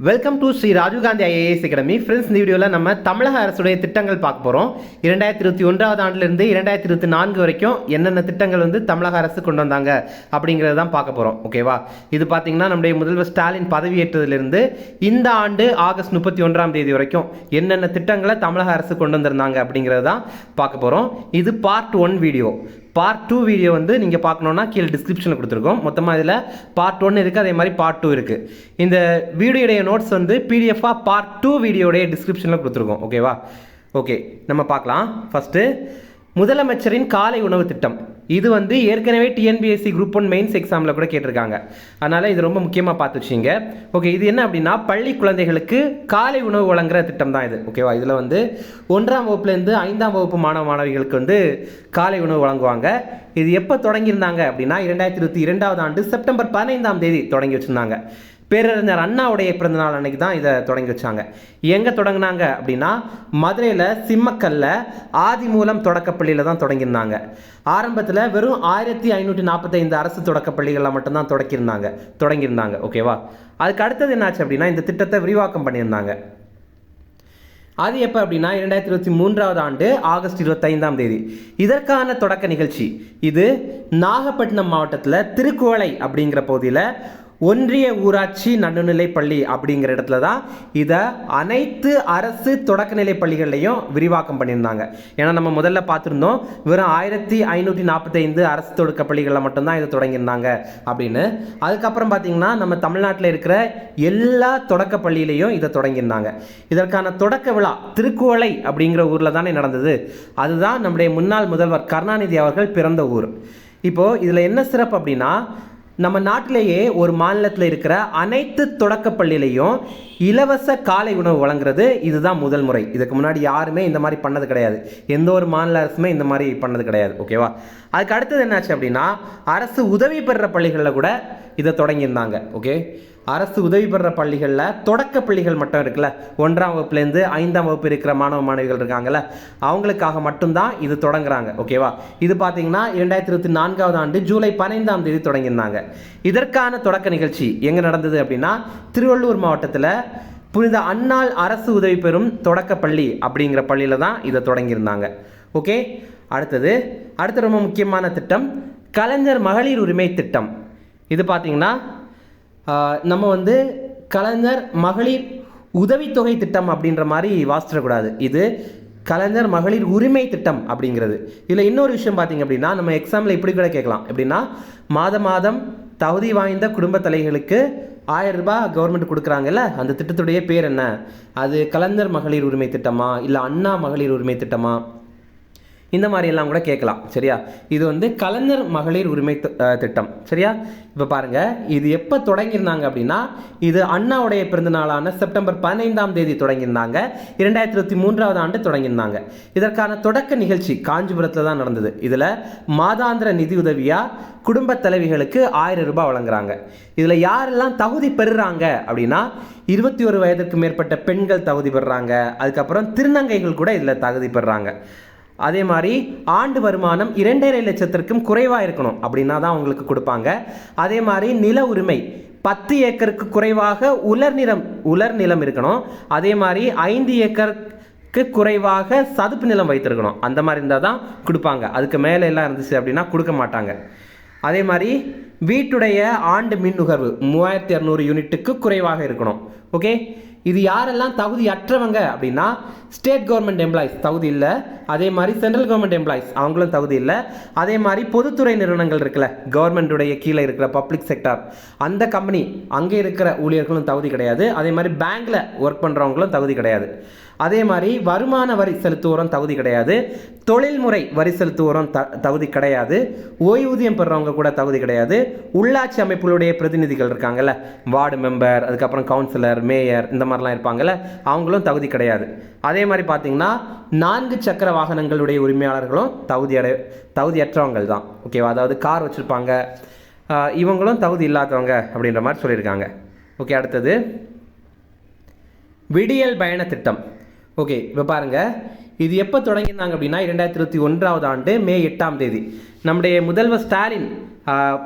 Welcome to Shri Rajiv Gandhi IAS academy. Friends, இந்த வீடியோவில் நம்ம தமிழக அரசுடைய திட்டங்கள் பார்க்க போகிறோம். 2021 ஆண்டிலிருந்து 2024 வரைக்கும் என்னென்ன திட்டங்கள் தமிழக அரசு கொண்டு வந்தாங்க அப்படிங்கிறத தான் பார்க்க போகிறோம். ஓகேவா? இது பார்த்தீங்கன்னா நம்முடைய முதல்வர் ஸ்டாலின் பதவியேற்றதிலிருந்து இந்த ஆண்டு ஆகஸ்ட் 31ஆம் தேதி வரைக்கும் என்னென்ன திட்டங்களை தமிழக அரசு கொண்டு வந்திருந்தாங்க அப்படிங்கிறத தான் பார்க்க போகிறோம். இது பார்ட் 1 வீடியோ. பார்ட் 2 வீடியோ நீங்கள் பார்க்கணுன்னா கீழே டிஸ்கிரிப்ஷனில் கொடுத்துருக்கோம். மொத்தமாக இதில் பார்ட் 1 இருக்குது, அதே மாதிரி பார்ட் 2 இருக்குது. இந்த வீடியோடைய நோட்ஸ் பிடிஎஃபாக பார்ட் 2 வீடியோடைய டிஸ்கிரிப்ஷனில் கொடுத்துருக்கோம். ஓகேவா? ஓகே, நம்ம பார்க்கலாம். ஃபஸ்ட்டு முதலமைச்சரின் காலை உணவு திட்டம். இது ஏற்கனவே டிஎன்பிஎஸ்சி குரூப் 1 மெயின்ஸ் எக்ஸாமில் கூட கேட்டிருக்காங்க. அதனால் இது ரொம்ப முக்கியமாக பார்த்து வச்சிங்க. ஓகே, இது என்ன அப்படின்னா பள்ளி குழந்தைகளுக்கு காலை உணவு வழங்குகிற திட்டம் தான் இது. ஓகேவா? இதில் 1ஆம் வகுப்புலேருந்து 5ஆம் வகுப்பு மாணவ மாணவிகளுக்கு காலை உணவு வழங்குவாங்க. இது எப்போ தொடங்கியிருந்தாங்க அப்படின்னா 2022ஆம் ஆண்டு செப்டம்பர் 15ஆம் தேதி தொடங்கி வச்சுருந்தாங்க. பேரறிஞர் அண்ணாவுடைய பிறந்தநாள் அன்னைக்கு தான் இதை தொடங்கி வச்சாங்க. எங்கே தொடங்கினாங்க அப்படின்னா மதுரையில் சிம்மக்கல்ல ஆதிமூலம் தொடக்கப்பள்ளியில் தான் தொடங்கியிருந்தாங்க. ஆரம்பத்தில் வெறும் 1545 அரசு தொடக்கப்பள்ளிகளில் மட்டும்தான் தொடங்கியிருந்தாங்க. ஓகேவா? அதுக்கு அடுத்தது என்னாச்சு அப்படின்னா இந்த திட்டத்தை விரிவாக்கம் பண்ணியிருந்தாங்க. அது எப்போ அப்படின்னா 2023ஆம் ஆண்டு ஆகஸ்ட் 25ஆம் தேதி இதற்கான தொடக்க நிகழ்ச்சி. இது நாகப்பட்டினம் மாவட்டத்தில் திருக்குவளை அப்படிங்கிற பகுதியில் ஒன்றிய ஊராட்சி நடுநிலை பள்ளி அப்படிங்கிற இடத்துல தான் இதை அனைத்து அரசு தொடக்கநிலை பள்ளிகள்லையும் விரிவாக்கம் பண்ணியிருந்தாங்க. ஏன்னா நம்ம முதல்ல பார்த்துருந்தோம் வெறும் 1545 அரசு தொடக்க பள்ளிகளில் மட்டும்தான் இதை தொடங்கியிருந்தாங்க அப்படின்னு. அதுக்கப்புறம் பார்த்தீங்கன்னா நம்ம தமிழ்நாட்டில் இருக்கிற எல்லா தொடக்க பள்ளியிலையும் இதை தொடங்கியிருந்தாங்க. இதற்கான தொடக்க விழா திருக்குவளை அப்படிங்கிற ஊரில் தானே நடந்தது. அதுதான் நம்முடைய முன்னாள் முதல்வர் கருணாநிதி அவர்கள் பிறந்த ஊர். இப்போது இதில் என்ன சிறப்பு அப்படின்னா நம்ம நாட்டிலேயே ஒரு மாநிலத்தில் இருக்கிற அனைத்து தொடக்க பள்ளியிலையும் இலவச காலை உணவு வழங்குறது இதுதான் முதல் முறை. இதுக்கு முன்னாடி யாருமே இந்த மாதிரி பண்ணது கிடையாது. எந்த ஒரு மாநில அரசுமே இந்த மாதிரி பண்ணது கிடையாது. ஓகேவா? அதுக்கு அடுத்தது என்னாச்சு அப்படின்னா அரசு உதவி பெறுற பள்ளிகளில் கூட இதை தொடங்கியிருந்தாங்க. ஓகே, அரசு உதவி பெறுற பள்ளிகளில் தொடக்க பள்ளிகள் மட்டும் இருக்குல்ல, 1ஆம் வகுப்புலேருந்து 5ஆம் வகுப்பு இருக்கிற மாணவ மாணவிகள் இருக்காங்கல்ல, அவங்களுக்காக மட்டும்தான் இது தொடங்குறாங்க. ஓகேவா? இது பார்த்தீங்கன்னா 2024ஆம் ஆண்டு ஜூலை 15ஆம் தேதி தொடங்கியிருந்தாங்க. இதற்கான தொடக்க நிகழ்ச்சி எங்கே நடந்தது அப்படின்னா திருவள்ளூர் மாவட்டத்தில் புனித அன்னாள் அரசு உதவி பெறும் தொடக்க பள்ளி அப்படிங்கிற பள்ளியில் தான் இதை தொடங்கியிருந்தாங்க. ஓகே, அடுத்து ரொம்ப முக்கியமான திட்டம் கலைஞர் மகளிர் உரிமை திட்டம். இது பார்த்தீங்கன்னா நம்ம கலைஞர் மகளிர் உதவித்தொகை திட்டம் அப்படின்ற மாதிரி வாசிச்சிடக்கூடாது. இது கலைஞர் மகளிர் உரிமை திட்டம் அப்படிங்கிறது. இதில் இன்னொரு விஷயம் பார்த்தீங்க அப்படின்னா நம்ம எக்ஸாமில் இப்படி கூட கேட்கலாம். எப்படின்னா மாதம் தகுதி வாய்ந்த குடும்ப தலைகளுக்கு 1000 ரூபாய் கவர்மெண்ட் கொடுக்குறாங்கல்ல, அந்த திட்டத்துடைய பேர் என்ன? அது கலைஞர் மகளிர் உரிமை திட்டமா இல்லை அண்ணா மகளிர் உரிமை திட்டமா? இந்த மாதிரி எல்லாம் கூட கேட்கலாம். சரியா? இது கலைஞர் மகளிர் உரிமை திட்டம். சரியா? இப்போ பாருங்கள், இது எப்போ தொடங்கியிருந்தாங்க அப்படின்னா இது அண்ணாவுடைய பிறந்த நாளான செப்டம்பர் 15ஆம் தேதி தொடங்கியிருந்தாங்க. 2023ஆம் ஆண்டு தொடங்கியிருந்தாங்க. இதற்கான தொடக்க நிகழ்ச்சி காஞ்சிபுரத்தில் தான் நடந்தது. இதில் மாதாந்திர நிதி உதவியாக குடும்ப தலைவிகளுக்கு 1000 ரூபாய் வழங்குறாங்க. இதில் யாரெல்லாம் தகுதி பெறுறாங்க அப்படின்னா 21 வயதுக்கு மேற்பட்ட பெண்கள் தகுதி பெறுறாங்க. அதுக்கப்புறம் திருநங்கைகள் கூட இதில் தகுதி பெறுறாங்க. அதே மாதிரி ஆண்டு வருமானம் 2.5 லட்சத்திற்கும் குறைவாக இருக்கணும் அப்படின்னா தான் அவங்களுக்கு கொடுப்பாங்க. அதே மாதிரி நில உரிமை 10 ஏக்கருக்கு குறைவாக உலர் நிலம் இருக்கணும். அதே மாதிரி 5 ஏக்கருக்கு குறைவாக சதுப்பு நிலம் வைத்திருக்கணும். அந்த மாதிரி இருந்தால் தான் கொடுப்பாங்க. அதுக்கு மேலே எல்லாம் இருந்துச்சு அப்படின்னா கொடுக்க மாட்டாங்க. அதே மாதிரி வீட்டுடைய ஆண்டு மின் நுகர்வு 3200 யூனிட்டுக்கு குறைவாக இருக்கணும். ஓகே, இது யாரெல்லாம் தகுதி அற்றவங்க அப்படின்னா ஸ்டேட் கவர்மெண்ட் எம்ப்ளாயிஸ் தகுதி இல்லை. அதே மாதிரி சென்ட்ரல் கவர்மெண்ட் எம்ப்ளாயிஸ் அவங்களும் தகுதி இல்லை. அதே மாதிரி பொதுத்துறை நிறுவனங்கள் இருக்குல்ல, கவர்மெண்ட்டுடைய கீழே இருக்கிற பப்ளிக் செக்டார் அந்த கம்பெனி அங்கே இருக்கிற ஊழியர்களும் தகுதி கிடையாது. அதே மாதிரி பேங்க்கில் ஒர்க் பண்ணுறவங்களும் தகுதி கிடையாது. அதே மாதிரி வருமான வரி செலுத்துவோரும் தகுதி கிடையாது. தொழில்முறை வரி செலுத்துவோரும் தகுதி கிடையாது. ஓய்வூதியம் பெறுறவங்க கூட தகுதி கிடையாது. உள்ளாட்சி அமைப்புகளுடைய பிரதிநிதிகள் இருக்காங்கல்ல, வார்டு மெம்பர், அதுக்கப்புறம் கவுன்சிலர், மேயர், இந்த மாதிரிலாம் இருப்பாங்கல்ல, அவங்களும் தகுதி கிடையாது. அதே மாதிரி பார்த்தீங்கன்னா 4 சக்கர வாகனங்களுடைய உரிமையாளர்களும் தகுதியற்றவங்கள் தான். ஓகேவா? அதாவது கார் வச்சுருப்பாங்க, இவங்களும் தகுதி இல்லாதவங்க அப்படின்ற மாதிரி சொல்லியிருக்காங்க. ஓகே, அடுத்தது விடியல் பயண திட்டம். ஓகே, இப்போ பாருங்கள், இது எப்போ தொடங்கியிருந்தாங்க அப்படின்னா 2021ஆம் ஆண்டு மே 8ஆம் தேதி நம்முடைய முதல்வர் ஸ்டாலின்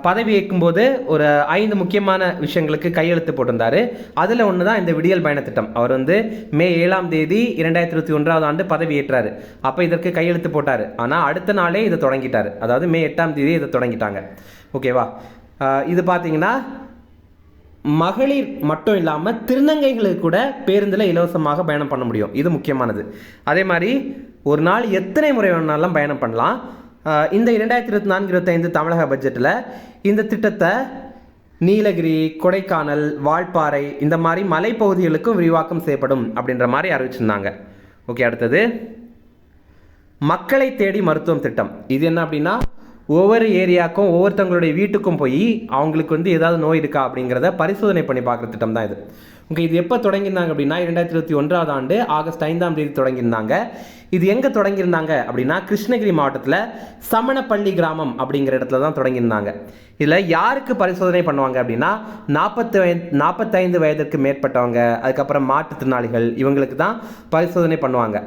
பதவி ஏற்கும்போது ஒரு 5 முக்கியமான விஷயங்களுக்கு கையெழுத்து போட்டிருந்தாரு. அதில் ஒன்று தான் இந்த விடியல் பயண திட்டம். அவர் வந்து மே 7ஆம் தேதி 2021ஆம் ஆண்டு பதவி ஏற்றாரு. அப்போ இதற்கு கையெழுத்து போட்டார். ஆனால் அடுத்த நாளே இதை தொடங்கிட்டார். அதாவது மே 8ஆம் தேதி இதை தொடங்கிட்டாங்க. ஓகேவா? இது பார்த்தீங்கன்னா மகளிர் மட்டும் இல்லாமல் திருநங்கைகளுக்கு கூட பேருந்தில் இலவசமாக பயணம் பண்ண முடியும். இது முக்கியமானது. அதே மாதிரி ஒரு நாள் எத்தனை முறை வேணாலும் பயணம் பண்ணலாம். இந்த 2024-25 தமிழக பட்ஜெட்டில் இந்த திட்டத்தை நீலகிரி, கொடைக்கானல், வால்பாறை இந்த மாதிரி மலைப்பகுதிகளுக்கும் விரிவாக்கம் செய்யப்படும் அப்படின்ற மாதிரி அறிவிச்சிருந்தாங்க. ஓகே, அடுத்தது மக்களை தேடி மருத்துவம் திட்டம். இது என்ன அப்படின்னா ஒவ்வொரு ஏரியாவுக்கும் ஒவ்வொருத்தவங்களுடைய வீட்டுக்கும் போய் அவங்களுக்கு வந்து ஏதாவது நோய் இருக்கா அப்படிங்கிறத பரிசோதனை பண்ணி பார்க்குற திட்டம் தான் இது. ஓகே, இது எப்போ தொடங்கியிருந்தாங்க அப்படின்னா 2021ஆம் ஆண்டு ஆகஸ்ட் 5ஆம் தேதி தொடங்கியிருந்தாங்க. இது எங்கே தொடங்கியிருந்தாங்க அப்படின்னா கிருஷ்ணகிரி மாவட்டத்தில் சமணப்பள்ளி கிராமம் அப்படிங்கிற இடத்துல தான் தொடங்கியிருந்தாங்க. இதில் யாருக்கு பரிசோதனை பண்ணுவாங்க அப்படின்னா 45 வயதிற்கு மேற்பட்டவங்க, அதுக்கப்புறம் மாற்றுத்திறனாளிகள், இவங்களுக்கு தான் பரிசோதனை பண்ணுவாங்க.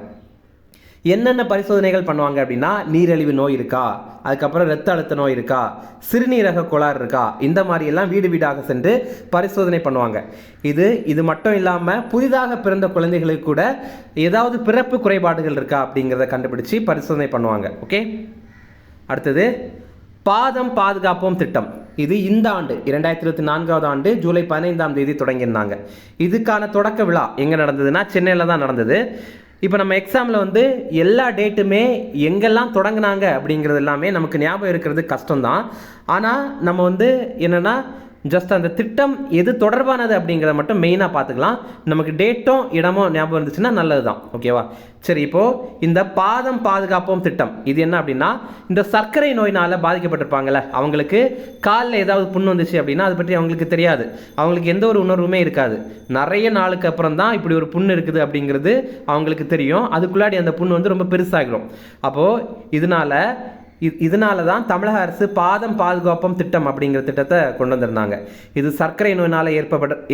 என்னென்ன பரிசோதனைகள் பண்ணுவாங்க அப்படின்னா நீரிழிவு நோய் இருக்கா, அதுக்கப்புறம் இரத்த அழுத்த நோய் இருக்கா, சிறுநீரக கோளாறு இருக்கா, இந்த மாதிரி எல்லாம் வீடு வீடாக சென்று பரிசோதனை பண்ணுவாங்க. இது மட்டும் இல்லாமல் புதிதாக பிறந்த குழந்தைகளுக்கு கூட ஏதாவது பிறப்பு குறைபாடுகள் இருக்கா அப்படிங்கிறத கண்டுபிடிச்சு பரிசோதனை பண்ணுவாங்க. ஓகே, அடுத்தது பாதம் பாதுகாப்போம் திட்டம். இது இந்த ஆண்டு 2024ஆம் ஆண்டு ஜூலை 15ஆம் தேதி தொடங்கியிருந்தாங்க. இதுக்கான தொடக்க விழா எங்கே நடந்ததுன்னா சென்னையில் தான் நடந்தது. இப்போ நம்ம எக்ஸாமில் வந்து எல்லா டேட்டுமே எங்கெல்லாம் தொடங்கினாங்க அப்படிங்கிறது எல்லாமே நமக்கு ஞாபகம் இருக்கிறது கஷ்டம்தான். ஆனால் நம்ம வந்து என்னென்னா ஜஸ்ட் அந்த திட்டம் எது தொடர்பானது அப்படிங்கிறத மட்டும் மெயினாக பார்த்துக்கலாம். நமக்கு டேட்டும் இடமும் ஞாபகம் இருந்துச்சுன்னா நல்லது தான். ஓகேவா? சரி, இப்போது இந்த பாதம் பாதுகாப்போம் திட்டம் இது என்ன அப்படின்னா இந்த சர்க்கரை நோயினால் பாதிக்கப்பட்டிருப்பாங்கள்ல, அவங்களுக்கு காலில் ஏதாவது புண்ணு வந்துச்சு அப்படின்னா அதை பற்றி அவங்களுக்கு தெரியாது. அவங்களுக்கு எந்த ஒரு உணர்வுமே இருக்காது. நிறைய நாளுக்கு அப்புறம் தான் இப்படி ஒரு புண்ணு இருக்குது அப்படிங்கிறது அவங்களுக்கு தெரியும். அதுக்குள்ளாடி அந்த புண்ணு வந்து ரொம்ப பெருசாகிடும். அப்போது இதனால தான் தமிழக அரசு பாதம் பாதுகாப்போம் திட்டம் அப்படிங்கிற திட்டத்தை கொண்டு வந்திருந்தாங்க. இது சர்க்கரை நோயினால்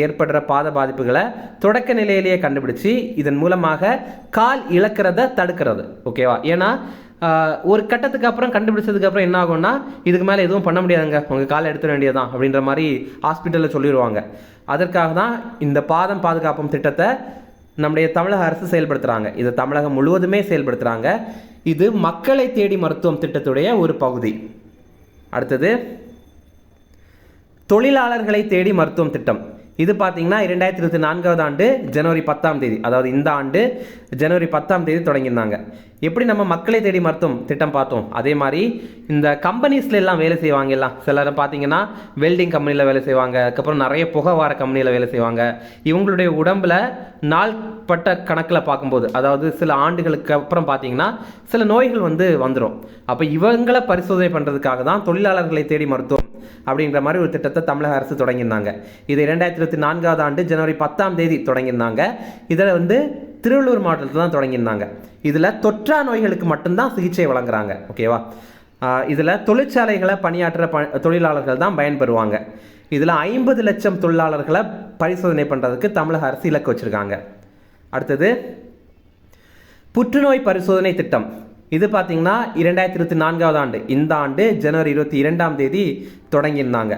ஏற்படுற பாத பாதிப்புகளை தொடக்க நிலையிலேயே கண்டுபிடிச்சி இதன் மூலமாக கால் இழக்கிறத தடுக்கிறது. ஓகேவா? ஏன்னா ஒரு கட்டத்துக்கு அப்புறம் கண்டுபிடிச்சதுக்கு அப்புறம் என்ன ஆகும்னா இதுக்கு மேலே எதுவும் பண்ண முடியாதுங்க, உங்கள் காலை எடுத்துட வேண்டியதான் அப்படின்ற மாதிரி ஹாஸ்பிட்டலில் சொல்லிடுவாங்க. அதற்காக தான் இந்த பாதம் பாதுகாப்பும் திட்டத்தை நம்முடைய தமிழக அரசு செயல்படுத்துகிறாங்க. இதை தமிழகம் முழுவதுமே செயல்படுத்துகிறாங்க. இது மக்களை தேடி மருத்துவம் திட்டத்துடைய ஒரு பகுதி. அடுத்தது தொழிலாளர்களை தேடி மருத்துவம் திட்டம். இது பார்த்தீங்கன்னா 2024ஆம் ஆண்டு ஜனவரி 10ஆம் தேதி, அதாவது இந்த ஆண்டு ஜனவரி 10ஆம் தேதி தொடங்கியிருந்தாங்க. எப்படி நம்ம மக்களை தேடி மருத்துவம் திட்டம் பார்த்தோம், அதே மாதிரி இந்த கம்பெனிஸ்ல எல்லாம் வேலை செய்வாங்க. எல்லாம் சிலர் பார்த்தீங்கன்னா வெல்டிங் கம்பெனியில் வேலை செய்வாங்க, அதுக்கப்புறம் நிறைய புகை வார கம்பெனியில் வேலை செய்வாங்க. இவங்களுடைய உடம்புல நாள்பட்ட கணக்கில் பார்க்கும்போது, அதாவது சில ஆண்டுகளுக்கு அப்புறம் பார்த்தீங்கன்னா சில நோய்கள் வந்துடும். அப்போ இவங்களை பரிசோதனை பண்ணுறதுக்காக தான் தொழிலாளர்களை தேடி மருத்துவம் அப்படின்ற மாதிரி ஒரு திட்டத்தை தமிழக அரசு தொடங்கியிருந்தாங்க. இது 2024ஆம் ஆண்டு ஜனவரி 10ஆம் தேதி தொடங்கியிருந்தாங்க. இதில் திருவள்ளூர் மாவட்டத்தில் தான் தொடங்கியிருந்தாங்க. இதில் தொற்றா நோய்களுக்கு மட்டும்தான் சிகிச்சை வழங்குறாங்க. ஓகேவா? இதில் தொழிற்சாலைகளை பணியாற்ற தொழிலாளர்கள் தான் பயன்பெறுவாங்க. இதில் 50 லட்சம் தொழிலாளர்களை பரிசோதனை பண்ணுறதுக்கு தமிழக அரசு இலக்கு வச்சுருக்காங்க. அடுத்தது புற்றுநோய் பரிசோதனை திட்டம். இது பார்த்தீங்கன்னா 2024ஆம் ஆண்டு இந்த ஆண்டு ஜனவரி 22ஆம் தேதி தொடங்கியிருந்தாங்க.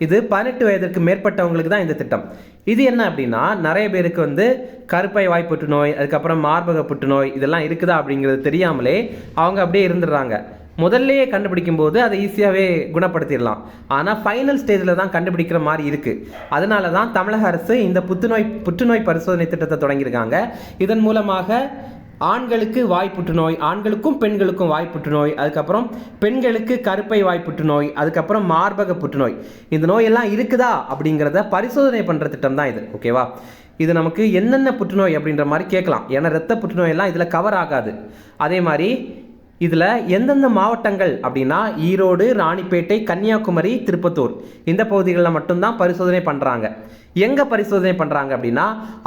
இது 18 வயதிற்கு மேற்பட்டவங்களுக்கு தான் இந்த திட்டம். இது என்ன அப்படின்னா நிறைய பேருக்கு கருப்பை வாய் புற்றுநோய், அதுக்கப்புறம் மார்பக புற்றுநோய் இதெல்லாம் இருக்குதா அப்படிங்கிறது தெரியாமலே அவங்க அப்படியே இருந்துடுறாங்க. முதல்லையே கண்டுபிடிக்கும் போது அதை ஈஸியாகவே குணப்படுத்திடலாம். ஆனால் ஃபைனல் ஸ்டேஜில் தான் கண்டுபிடிக்கிற மாதிரி இருக்குது. அதனால தான் தமிழக அரசு இந்த புற்றுநோய் பரிசோதனை திட்டத்தை தொடங்கியிருக்காங்க. இதன் மூலமாக ஆண்களுக்கு வாய் புற்றுநோய், ஆண்களுக்கும் பெண்களுக்கும் வாய் புற்றுநோய், அதுக்கப்புறம் பெண்களுக்கு கருப்பை வாய் புற்றுநோய், அதுக்கப்புறம் மார்பக புற்றுநோய், இந்த நோயெல்லாம் இருக்குதா அப்படிங்கிறத பரிசோதனை பண்ணுற திட்டம் தான் இது. ஓகேவா? இது நமக்கு என்னென்ன புற்றுநோய் அப்படின்ற மாதிரி கேட்கலாம். ஏன்னா இரத்த புற்றுநோயெல்லாம் இதில் கவர் ஆகாது. அதே மாதிரி இதில் எந்தெந்த மாவட்டங்கள் அப்படின்னா ஈரோடு, ராணிப்பேட்டை, கன்னியாகுமரி, திருப்பத்தூர் இந்த பகுதிகளில் மட்டும்தான் பரிசோதனை பண்ணுறாங்க. எங்கே பரிசோதனை பண்ணுறாங்க அப்படின்னா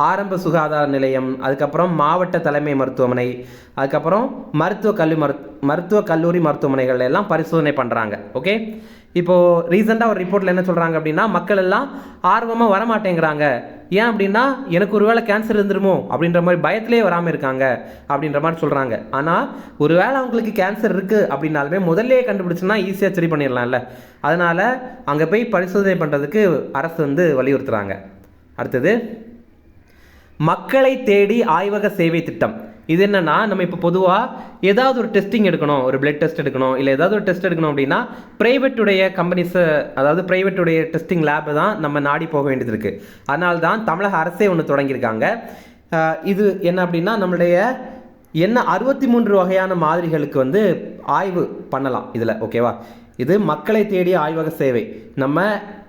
ஆரம்ப சுகாதார நிலையம், அதுக்கப்புறம் மாவட்ட தலைமை மருத்துவமனை, அதுக்கப்புறம் மருத்துவ கல்லூரி மருத்துவமனைகள் எல்லாம் பரிசோதனை பண்ணுறாங்க. ஓகே, இப்போது ரீசெண்டாக ஒரு ரிப்போர்ட்டில் என்ன சொல்கிறாங்க அப்படின்னா மக்கள் எல்லாம் ஆர்வமாக வரமாட்டேங்கிறாங்க, ஏன் அப்படின்னா எனக்கு ஒருவேளை கேன்சர் இருந்துருமோ அப்படின்ற மாதிரி பயத்திலே வராமல் இருக்காங்க அப்படின்ற மாதிரி சொல்கிறாங்க. ஆனால் ஒருவேளை அவங்களுக்கு கேன்சர் இருக்குது அப்படின்னாலுமே முதல்லே கண்டுபிடிச்சுன்னா ஈஸியாக சரி பண்ணிடலாம்ல. அதனால் அங்கே போய் பரிசோதனை பண்ணுறதுக்கு அரசு வந்து வலியுறுத்துகிறாங்க. அடுத்தது மக்களை தேடி ஆய்வக சேவை திட்டம். இது என்னன்னா, நம்ம இப்போ பொதுவாக ஏதாவது ஒரு டெஸ்டிங் எடுக்கணும், ஒரு பிளட் டெஸ்ட் எடுக்கணும், இல்லை ஏதாவது ஒரு டெஸ்ட் எடுக்கணும் அப்படின்னா ப்ரைவேட்டுடைய கம்பெனிஸை, அதாவது ப்ரைவேட்டுடைய டெஸ்டிங் லேபை தான் நம்ம நாடி போக வேண்டியது இருக்குது. அதனால தான் தமிழக அரசே ஒன்று தொடங்கியிருக்காங்க. இது என்ன அப்படின்னா, நம்மளுடைய என்ன 63 வகையான மாதிரிகளுக்கு வந்து ஆய்வு பண்ணலாம் இதில். ஓகேவா? இது மக்களை தேடிய ஆய்வக சேவை. நம்ம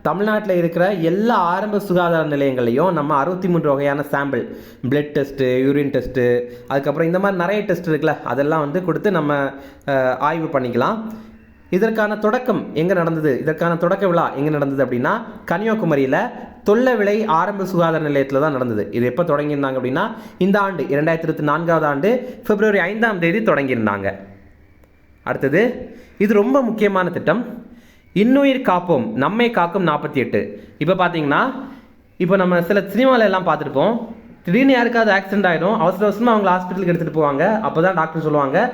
தமிழ்நாட்டில் இருக்கிற எல்லா ஆரம்ப சுகாதார நிலையங்களையும் நம்ம 63 வகையான sample, blood test, urine test, அதுக்கப்புறம் இந்த மாதிரி நிறைய டெஸ்ட் இருக்குல்ல, அதெல்லாம் வந்து கொடுத்து நம்ம ஆய்வு பண்ணிக்கலாம். இதற்கான தொடக்கம் எங்கே நடந்தது, இதற்கான தொடக்க விழா எங்கே நடந்தது அப்படின்னா கன்னியாகுமரியில் தொல்லவிளை ஆரம்ப சுகாதார நிலையத்தில் தான் நடந்தது. இது எப்போ தொடங்கியிருந்தாங்க அப்படின்னா இந்த ஆண்டு 2024 ஆண்டு பிப்ரவரி 5ஆம் தேதி தொடங்கியிருந்தாங்க. அடுத்தது இது ரொம்ப முக்கியமான திட்டம், இன்னுயிர் காப்போம் நம்மை காக்கும் 48. இப்போ பார்த்தீங்கன்னா, இப்போ நம்ம சில சினிமாவில் எல்லாம் பார்த்துருப்போம், திடீர்னு யாருக்காவது ஆக்சிடென்ட் ஆகிடும், அவசர அவசரமாக அவங்களை ஹாஸ்பிட்டலுக்கு எடுத்துகிட்டு போவாங்க. அப்போ தான் டாக்டர் சொல்லுவாங்க,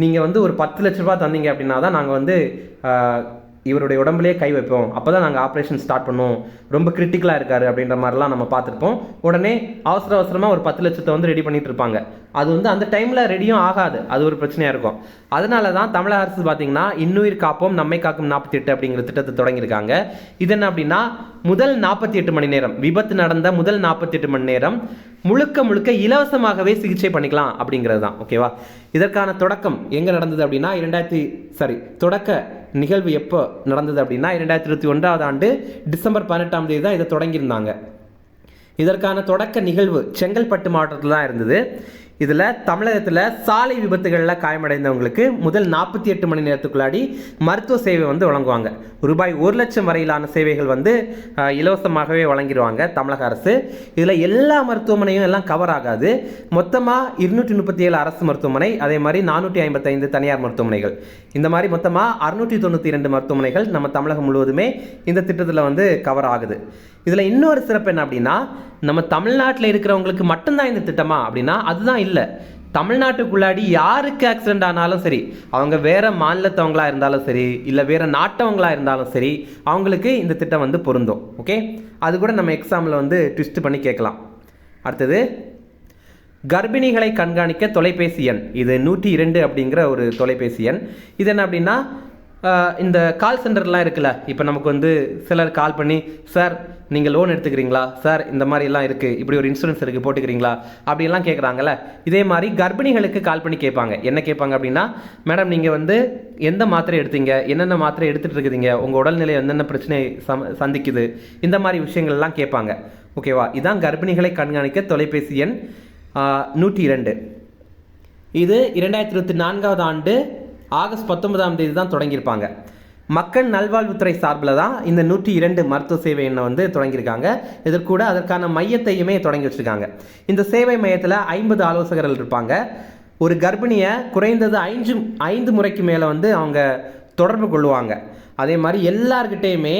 நீங்கள் வந்து ஒரு 10 லட்ச ரூபா தந்தீங்க அப்படின்னா தான் நாங்கள் வந்து இவருடைய உடம்புலேயே கை வைப்போம், அப்போ தான் நாங்கள் ஆப்ரேஷன் ஸ்டார்ட் பண்ணுவோம், ரொம்ப கிரிட்டிக்கலாக இருக்காரு அப்படின்ற மாதிரிலாம் நம்ம பார்த்துருப்போம். உடனே அவசரமாக ஒரு 10 லட்சத்தை வந்து ரெடி பண்ணிட்டு இருப்பாங்க. அது வந்து அந்த டைமில் ரெடியும் ஆகாது, அது ஒரு பிரச்சனையாக இருக்கும். அதனால தான் தமிழக அரசு பார்த்தீங்கன்னா இன்னுயிர் காப்போம் நம்மை காக்கும் 48 அப்படிங்கிற திட்டத்தை தொடங்கியிருக்காங்க. இது என்ன அப்படின்னா, முதல் 48 மணி நேரம், விபத்து நடந்த முதல் 48 மணி நேரம் முழுக்க இலவசமாகவே சிகிச்சை பண்ணிக்கலாம் அப்படிங்கிறது தான். ஓகேவா? இதற்கான தொடக்கம் எங்கே நடந்தது அப்படின்னா தொடக்க நிகழ்வு எப்போ நடந்தது அப்படின்னா 2021 ஆண்டு டிசம்பர் 18ஆம் தேதி தான் இதை தொடங்கியிருந்தாங்க. இதற்கான தொடக்க நிகழ்வு செங்கல்பட்டு மாவட்டத்தில் தான் இருந்தது. இதில் தமிழகத்தில் சாலை விபத்துகளில் காயமடைந்தவங்களுக்கு முதல் 48 மணி நேரத்துக்குள்ளாடி மருத்துவ சேவை வந்து வழங்குவாங்க. ரூபாய் 1 லட்சம் வரையிலான சேவைகள் வந்து இலவசமாகவே வழங்கிடுவாங்க தமிழக அரசு. இதில் எல்லா மருத்துவமனையும் எல்லாம் கவர் ஆகாது. மொத்தமாக 237 அரசு மருத்துவமனை, அதே மாதிரி 455 தனியார் மருத்துவமனைகள், இந்த மாதிரி மொத்தமாக 692 மருத்துவமனைகள் நம்ம தமிழகம் முழுவதுமே இந்த திட்டத்தில் வந்து கவர் ஆகுது. இதில் இன்னொரு சிறப்பு என்ன அப்படின்னா, நம்ம தமிழ்நாட்டில் இருக்கிறவங்களுக்கு மட்டும்தான் இந்த திட்டமா அப்படின்னா அதுதான் இல்லை. தமிழ்நாட்டுக்குள்ளாடி யாருக்கு ஆக்சிடென்ட் ஆனாலும் சரி, அவங்க வேற மாநிலத்தவங்களா இருந்தாலும் சரி, இல்லை வேற நாட்டவங்களா இருந்தாலும் சரி, அவங்களுக்கு இந்த திட்டம் வந்து பொருந்தும். ஓகே, அது கூட நம்ம எக்ஸாமில் வந்து ட்விஸ்ட் பண்ணி கேட்கலாம். அடுத்தது கர்ப்பிணிகளை கண்காணிக்க தொலைபேசி எண். இது 102 அப்படிங்கிற ஒரு தொலைபேசி எண். இது என்ன அப்படின்னா, இந்த கால் சென்டர்லாம் இருக்குல்ல, இப்போ நமக்கு வந்து சிலர் கால் பண்ணி, சார் நீங்கள் லோன் எடுத்துக்கிறீங்களா, சார் இந்த மாதிரிலாம் இருக்குது, இப்படி ஒரு இன்சூரன்ஸ் இருக்குது போட்டுக்கிறீங்களா அப்படின்லாம் கேட்குறாங்கல்ல. இதே மாதிரி கர்ப்பிணிகளுக்கு கால் பண்ணி கேட்பாங்க. என்ன கேட்பாங்க அப்படின்னா, மேடம் நீங்கள் வந்து எந்த மாத்திரை எடுத்தீங்க, என்னென்ன மாத்திரை எடுத்துகிட்டு இருக்குதுங்க, உங்கள் உடல்நிலை என்னென்ன பிரச்சனை சந்திக்குது, இந்த மாதிரி விஷயங்கள்லாம் கேட்பாங்க. ஓகேவா? இதான் கர்ப்பிணிகளை கண்காணிக்க தொலைபேசி எண் 102. இது 2024 ஆண்டு ஆகஸ்ட் 19ஆம் தேதி தான் தொடங்கியிருப்பாங்க. மக்கள் நல்வாழ்வுத்துறை சார்பில் தான் இந்த 102 மருத்துவ சேவை எண்ணை வந்து தொடங்கியிருக்காங்க. இதற்கூட அதற்கான மையத்தையுமே தொடங்கி வச்சுருக்காங்க. இந்த சேவை மையத்தில் 50 ஆலோசகர்கள் இருப்பாங்க. ஒரு கர்ப்பிணியை குறைந்தது 5 முறைக்கு மேலே வந்து அவங்க தொடர்பு கொள்ளுவாங்க. அதே மாதிரி எல்லார்கிட்டையுமே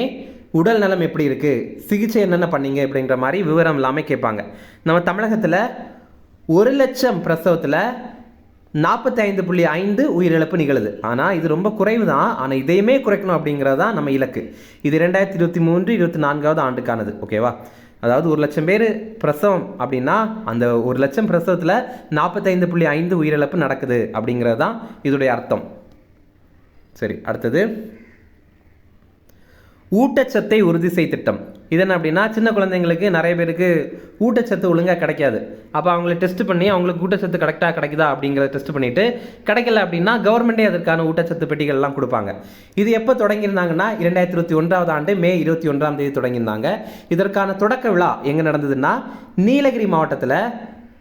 உடல் நலம் எப்படி இருக்குது, சிகிச்சை என்னென்ன பண்ணீங்க அப்படிங்கிற மாதிரி விவரம் இல்லாமல் கேட்பாங்க. நம்ம தமிழகத்தில் 1 லட்சம் பிரசவத்தில் 45.5 உயிரிழப்பு நிகழுது. ஆனால் இது ரொம்ப குறைவு தான். ஆனால் இதையுமே குறைக்கணும் அப்படிங்கிறது தான் நம்ம இலக்கு. இது 2023-24 ஆண்டுக்கானது. ஓகேவா? அதாவது 1 லட்சம் பேர் பிரசவம் அப்படின்னா அந்த 1 லட்சம் பிரசவத்தில் 45.5 உயிரிழப்பு நடக்குது அப்படிங்கிறது தான் இதோடைய அர்த்தம். சரி, அடுத்தது ஊட்டச்சத்தை உறுதி செய் திட்டம். இது என்ன அப்படின்னா, சின்ன குழந்தைங்களுக்கு நிறைய பேருக்கு ஊட்டச்சத்து ஒழுங்காக கிடைக்காது. அப்போ அவங்கள டெஸ்ட் பண்ணி அவங்களுக்கு ஊட்டச்சத்து கரெக்டாக கிடைக்குதா அப்படிங்கிறத டெஸ்ட் பண்ணிவிட்டு கிடைக்கல அப்படின்னா கவர்மெண்ட்டே அதற்கான ஊட்டச்சத்து பெட்டிகள்லாம் கொடுப்பாங்க. இது எப்போ தொடங்கியிருந்தாங்கன்னா 2021 ஆண்டு மே 21ஆம் தேதி தொடங்கியிருந்தாங்க. இதற்கான தொடக்க விழா எங்கே நடந்ததுன்னா நீலகிரி மாவட்டத்தில்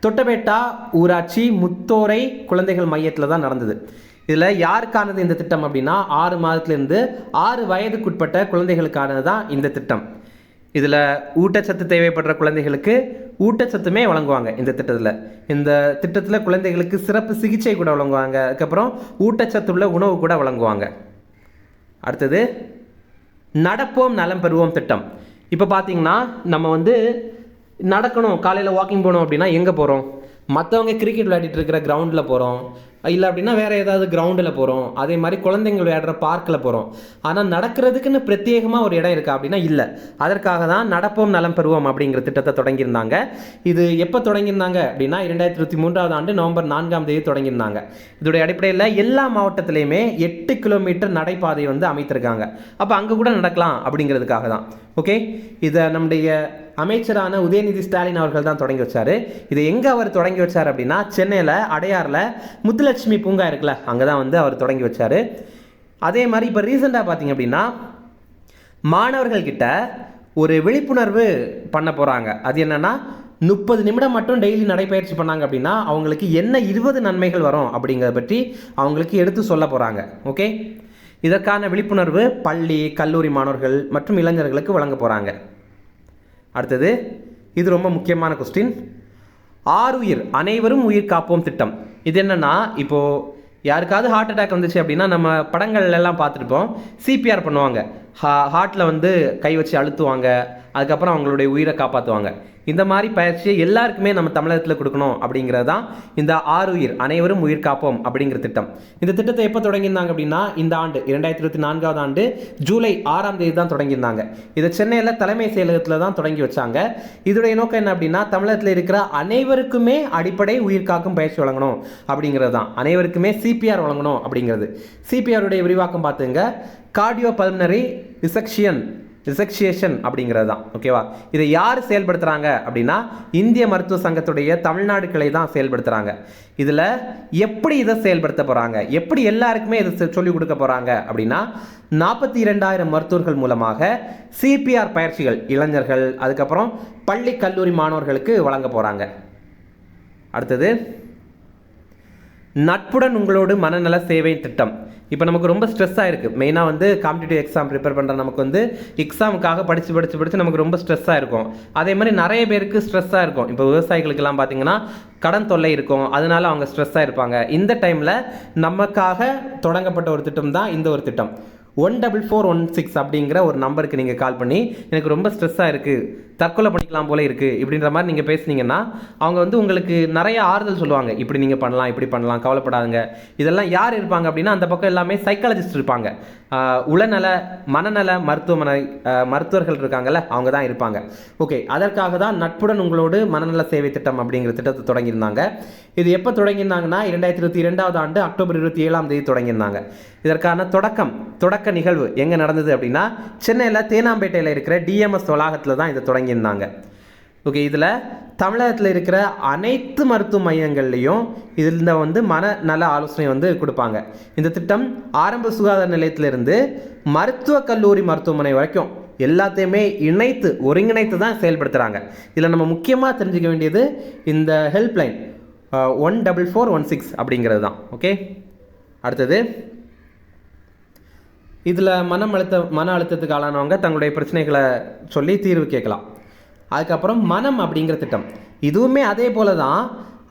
தொட்டபேட்டா ஊராட்சி முத்தோரை குழந்தைகள் மையத்தில் தான் நடந்தது. இதில் யாருக்கானது இந்த திட்டம் அப்படின்னா 6 மாதத்துலேருந்து 6 வயதுக்குட்பட்ட குழந்தைகளுக்கானது தான் இந்த திட்டம். இதில் ஊட்டச்சத்து தேவைப்படுற குழந்தைகளுக்கு ஊட்டச்சத்துமே வழங்குவாங்க இந்த திட்டத்தில். இந்த திட்டத்தில் குழந்தைகளுக்கு சிறப்பு சிகிச்சை கூட வழங்குவாங்க. அதுக்கப்புறம் ஊட்டச்சத்துள்ள உணவு கூட வழங்குவாங்க. அடுத்தது நடப்போம் நலம் பெறுவோம் திட்டம். இப்போ பார்த்தீங்கன்னா நம்ம வந்து நடக்கணும், காலையில் வாக்கிங் போகணும் அப்படின்னா எங்கே போகிறோம்? மற்றவங்க கிரிக்கெட் விளையாடிட்டு இருக்கிற கிரவுண்டில் போகிறோம், இல்லை அப்படின்னா வேறு ஏதாவது கிரவுண்டில் போகிறோம், அதே மாதிரி குழந்தைங்க விளையாடுற பார்க்கில் போகிறோம். ஆனால் நடக்கிறதுக்குன்னு பிரத்யேகமாக ஒரு இடம் இருக்கா அப்படின்னா இல்லை. அதற்காக தான் நடப்போம் நலம் பெறுவோம் அப்படிங்கிற திட்டத்தை தொடங்கியிருந்தாங்க. இது எப்போ தொடங்கியிருந்தாங்க அப்படின்னா 2023 நவம்பர் 4 தொடங்கியிருந்தாங்க. இதோடைய அடிப்படையில் எல்லா மாவட்டத்திலையுமே 8 கிலோமீட்டர் நடைபாதை வந்து அமைத்திருக்காங்க. அப்போ அங்கே கூட நடக்கலாம் அப்படிங்கிறதுக்காக தான். ஓகே, இதை நம்முடைய அமைச்சரான உதயநிதி ஸ்டாலின் அவர்கள் தான் தொடங்கி வச்சார். இதை எங்கே அவர் தொடங்கி வச்சார் அப்படின்னா சென்னையில் அடையாரில் முத்துலட்சுமி பூங்கா இருக்குல்ல, அங்கே தான் வந்து அவர் தொடங்கி வச்சார். அதே மாதிரி இப்போ ரீசெண்டாக பார்த்தீங்க அப்படின்னா மாணவர்கள்கிட்ட ஒரு விழிப்புணர்வு பண்ண போகிறாங்க. அது என்னென்னா 30 நிமிடம் மட்டும் டெய்லி நடைப்பயிற்சி பண்ணாங்க அப்படின்னா அவங்களுக்கு என்ன 20 நன்மைகள் வரும் அப்படிங்கிறத பற்றி அவங்களுக்கு எடுத்து சொல்ல போகிறாங்க. ஓகே, இதற்கான விழிப்புணர்வு பள்ளி கல்லூரி மாணவர்கள் மற்றும் இளைஞர்களுக்கு வழங்க போகிறாங்க. அடுத்தது, இது ரொம்ப முக்கியமான கொஸ்டின். ஆருயிர் அனைவரும் உயிர் காப்போம் திட்டம். இது என்னன்னா, இப்போது யாருக்காவது ஹார்ட் அட்டாக் வந்துச்சு அப்படின்னா நம்ம படங்கள் எல்லாம் பார்த்துருப்போம், சிபிஆர் பண்ணுவாங்க. ஹார்ட்டில் வந்து கை வச்சு அழுத்துவாங்க, அதுக்கப்புறம் அவங்களுடைய உயிரை காப்பாற்றுவாங்க. இந்த மாதிரி பயிற்சியை எல்லாருக்குமே நம்ம தமிழகத்தில் கொடுக்கணும் அப்படிங்கிறது தான் இந்த ஆருயிர் அனைவரும் உயிர் காப்போம் அப்படிங்கிற திட்டம். இந்த திட்டத்தை எப்போ தொடங்கியிருந்தாங்க அப்படின்னா இந்த ஆண்டு 2024 ஜூலை 6 தான் தொடங்கியிருந்தாங்க. இதை சென்னையில் தலைமை செயலகத்தில் தான் தொடங்கி வச்சாங்க. இதோடைய நோக்கம் என்ன அப்படின்னா தமிழகத்தில் இருக்கிற அனைவருக்குமே அடிப்படை உயிர் காக்கும் பயிற்சி வழங்கணும் அப்படிங்கிறது தான். அனைவருக்குமே சிபிஆர் வழங்கணும் அப்படிங்கிறது. சிபிஆருடைய விரிவாக்கம் பார்த்துங்க, கார்டியோ பல்மனரி ரிசக்ஷியேஷன் அப்படிங்கிறது தான். ஓகேவா, இதை யார் செயல்படுத்துகிறாங்க அப்படின்னா இந்திய மருத்துவ சங்கத்துடைய தமிழ்நாடு கிளை தான் செயல்படுத்துகிறாங்க. இதில் எப்படி இதை செயல்படுத்த போகிறாங்க, எப்படி எல்லாருக்குமே இதை சொல்லிக் கொடுக்க போகிறாங்க அப்படின்னா 42,000 மருத்துவர்கள் மூலமாக சிபிஆர் பயிற்சிகள் இளைஞர்கள் அதுக்கப்புறம் பள்ளி கல்லூரி மாணவர்களுக்கு வழங்க போகிறாங்க. அடுத்தது, நட்புடன் உங்களோடு மனநல சேவை திட்டம். இப்போ நமக்கு ரொம்ப ஸ்ட்ரெஸ்ஸாக இருக்குது. மெயினாக வந்து காம்படிட்டிவ் எக்ஸாம் ப்ரிப்பேர் பண்ணுற நமக்கு வந்து எக்ஸாமுக்காக படித்து நமக்கு ரொம்ப ஸ்ட்ரெஸ்ஸாக இருக்கும். அதே மாதிரி நிறைய பேருக்கு ஸ்ட்ரெஸ்ஸாக இருக்கும். இப்போ விவசாயிகளுக்கெல்லாம் பார்த்தீங்கன்னா கடன் தொல்லை இருக்கும், அதனால அவங்க ஸ்ட்ரெஸ்ஸாக இருப்பாங்க. இந்த டைமில் நமக்காக தொடங்கப்பட்ட ஒரு திட்டம் தான் இந்த ஒரு திட்டம். 14416 அப்படிங்கிற ஒரு நம்பருக்கு நீங்கள் கால் பண்ணி எனக்கு ரொம்ப ஸ்ட்ரெஸ்ஸாக இருக்குது, தற்கொலை பண்ணிக்கலாம் போல இருக்குது இப்படின்ற மாதிரி நீங்கள் பேசுனீங்கன்னா அவங்க வந்து உங்களுக்கு நிறைய ஆறுதல் சொல்லுவாங்க. இப்படி நீங்கள் பண்ணலாம், இப்படி பண்ணலாம், கவலைப்படாதுங்க. இதெல்லாம் யார் இருப்பாங்க அப்படின்னா அந்த பக்கம் எல்லாமே சைக்காலஜிஸ்ட் இருப்பாங்க, உளநல மனநல மருத்துவர்கள் இருக்காங்கல்ல, அவங்க தான் இருப்பாங்க. ஓகே, அதற்காக தான் நட்புடன் உங்களோடு மனநல சேவை திட்டம் அப்படிங்கிற திட்டத்தை தொடங்கியிருந்தாங்க. இது எப்போ தொடங்கியிருந்தாங்கன்னா 2022 அக்டோபர் 27 தொடங்கியிருந்தாங்க. இதற்கான தொடக்க நிகழ்வு எங்கே நடந்தது அப்படின்னா சென்னையில் தேனாம்பேட்டையில் இருக்கிற டிஎம்எஸ் வளாகத்தில் தான் இதை தொடங்கியிருந்தாங்க. ஓகே, இதில் தமிழகத்தில் இருக்கிற அனைத்து மருத்துவ மையங்கள்லையும் இதில் வந்து மனநல ஆலோசனை வந்து கொடுப்பாங்க. இந்த திட்டம் ஆரம்ப சுகாதார நிலையத்திலிருந்து மருத்துவக் கல்லூரி மருத்துவமனை வரைக்கும் எல்லாத்தையுமே ஒருங்கிணைத்து தான் செயல்படுத்துகிறாங்க. இதில் நம்ம முக்கியமாக தெரிஞ்சுக்க வேண்டியது இந்த ஹெல்ப்லைன் 14416 அப்படிங்கிறது தான். ஓகே, அடுத்தது, இதில் மன அழுத்தத்துக்கு ஆளானவங்க தங்களுடைய பிரச்சனைகளை சொல்லி தீர்வு கேட்கலாம். அதுக்கப்புறம் மனம் அப்படிங்கிற திட்டம், இதுவுமே அதே போல தான்.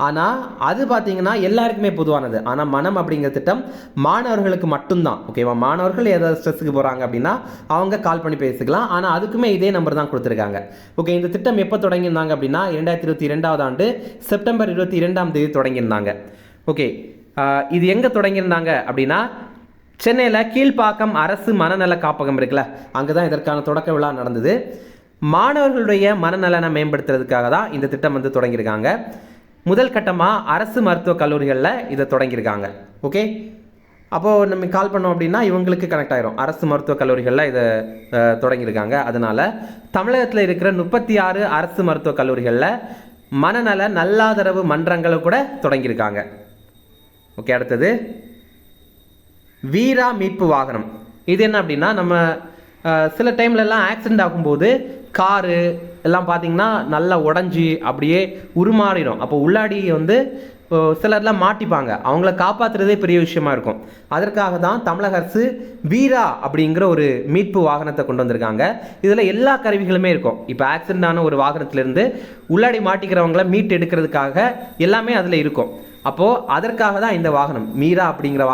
ஆனால் அது பார்த்தீங்கன்னா எல்லாருக்குமே பொதுவானது. ஆனால் மனம் அப்படிங்கிற திட்டம் மாணவர்களுக்கு மட்டும்தான். ஓகேவா, மாணவர்கள் ஏதாவது ஸ்ட்ரெஸ்ஸுக்கு போகிறாங்க அப்படின்னா அவங்க கால் பண்ணி பேசிக்கலாம். ஆனால் அதுக்குமே இதே நம்பர் தான் கொடுத்துருக்காங்க. ஓகே, இந்த திட்டம் எப்போ தொடங்கியிருந்தாங்க அப்படின்னா 2022 செப்டம்பர் 22 தொடங்கியிருந்தாங்க. ஓகே, இது எங்கே தொடங்கியிருந்தாங்க அப்படின்னா சென்னையில் கீழ்ப்பாக்கம் அரசு மனநல காப்பகம் இருக்குல்ல, அங்கே தான் இதற்கான தொடக்க விழா நடந்தது. மாணவர்களுடைய மனநலனை மேம்படுத்துறதுக்காக தான் இந்த திட்டம் வந்து தொடங்கியிருக்காங்க. முதல் கட்டமாக அரசு மருத்துவக் கல்லூரிகளில் இதை தொடங்கியிருக்காங்க. ஓகே, அப்போது நம்ம கால் பண்ணோம் அப்படின்னா இவங்களுக்கு கனெக்ட் ஆயிரும். அரசு மருத்துவக் கல்லூரிகளில் இதை தொடங்கியிருக்காங்க. அதனால் தமிழகத்தில் இருக்கிற 36 அரசு மருத்துவக் கல்லூரிகளில் மனநல நல்லாதரவு மன்றங்களை கூட தொடங்கியிருக்காங்க. ஓகே, அடுத்தது வீரா மீட்பு வாகனம். இது என்ன அப்படின்னா நம்ம சில டைம்லலாம் ஆக்சிடெண்ட் ஆகும்போது காரு எல்லாம் பார்த்திங்கன்னா நல்லா உடஞ்சி அப்படியே உருமாறிடும். அப்போ உள்ளாடி வந்து சிலர்லாம் மாட்டிப்பாங்க, அவங்கள காப்பாற்றுறதே பெரிய விஷயமா இருக்கும். அதற்காக தான் தமிழக அரசு வீரா அப்படிங்கிற ஒரு மீட்பு வாகனத்தை கொண்டு வந்திருக்காங்க. இதில் எல்லா கருவிகளுமே இருக்கும். இப்போ ஆக்சிடென்ட் ஆன ஒரு வாகனத்திலேருந்து உள்ளாடி மாட்டிக்கிறவங்கள மீட் எடுக்கிறதுக்காக எல்லாமே அதில் இருக்கும். அப்போது அதற்காக தான் இந்த வாகனம் வீரா அப்படிங்கிற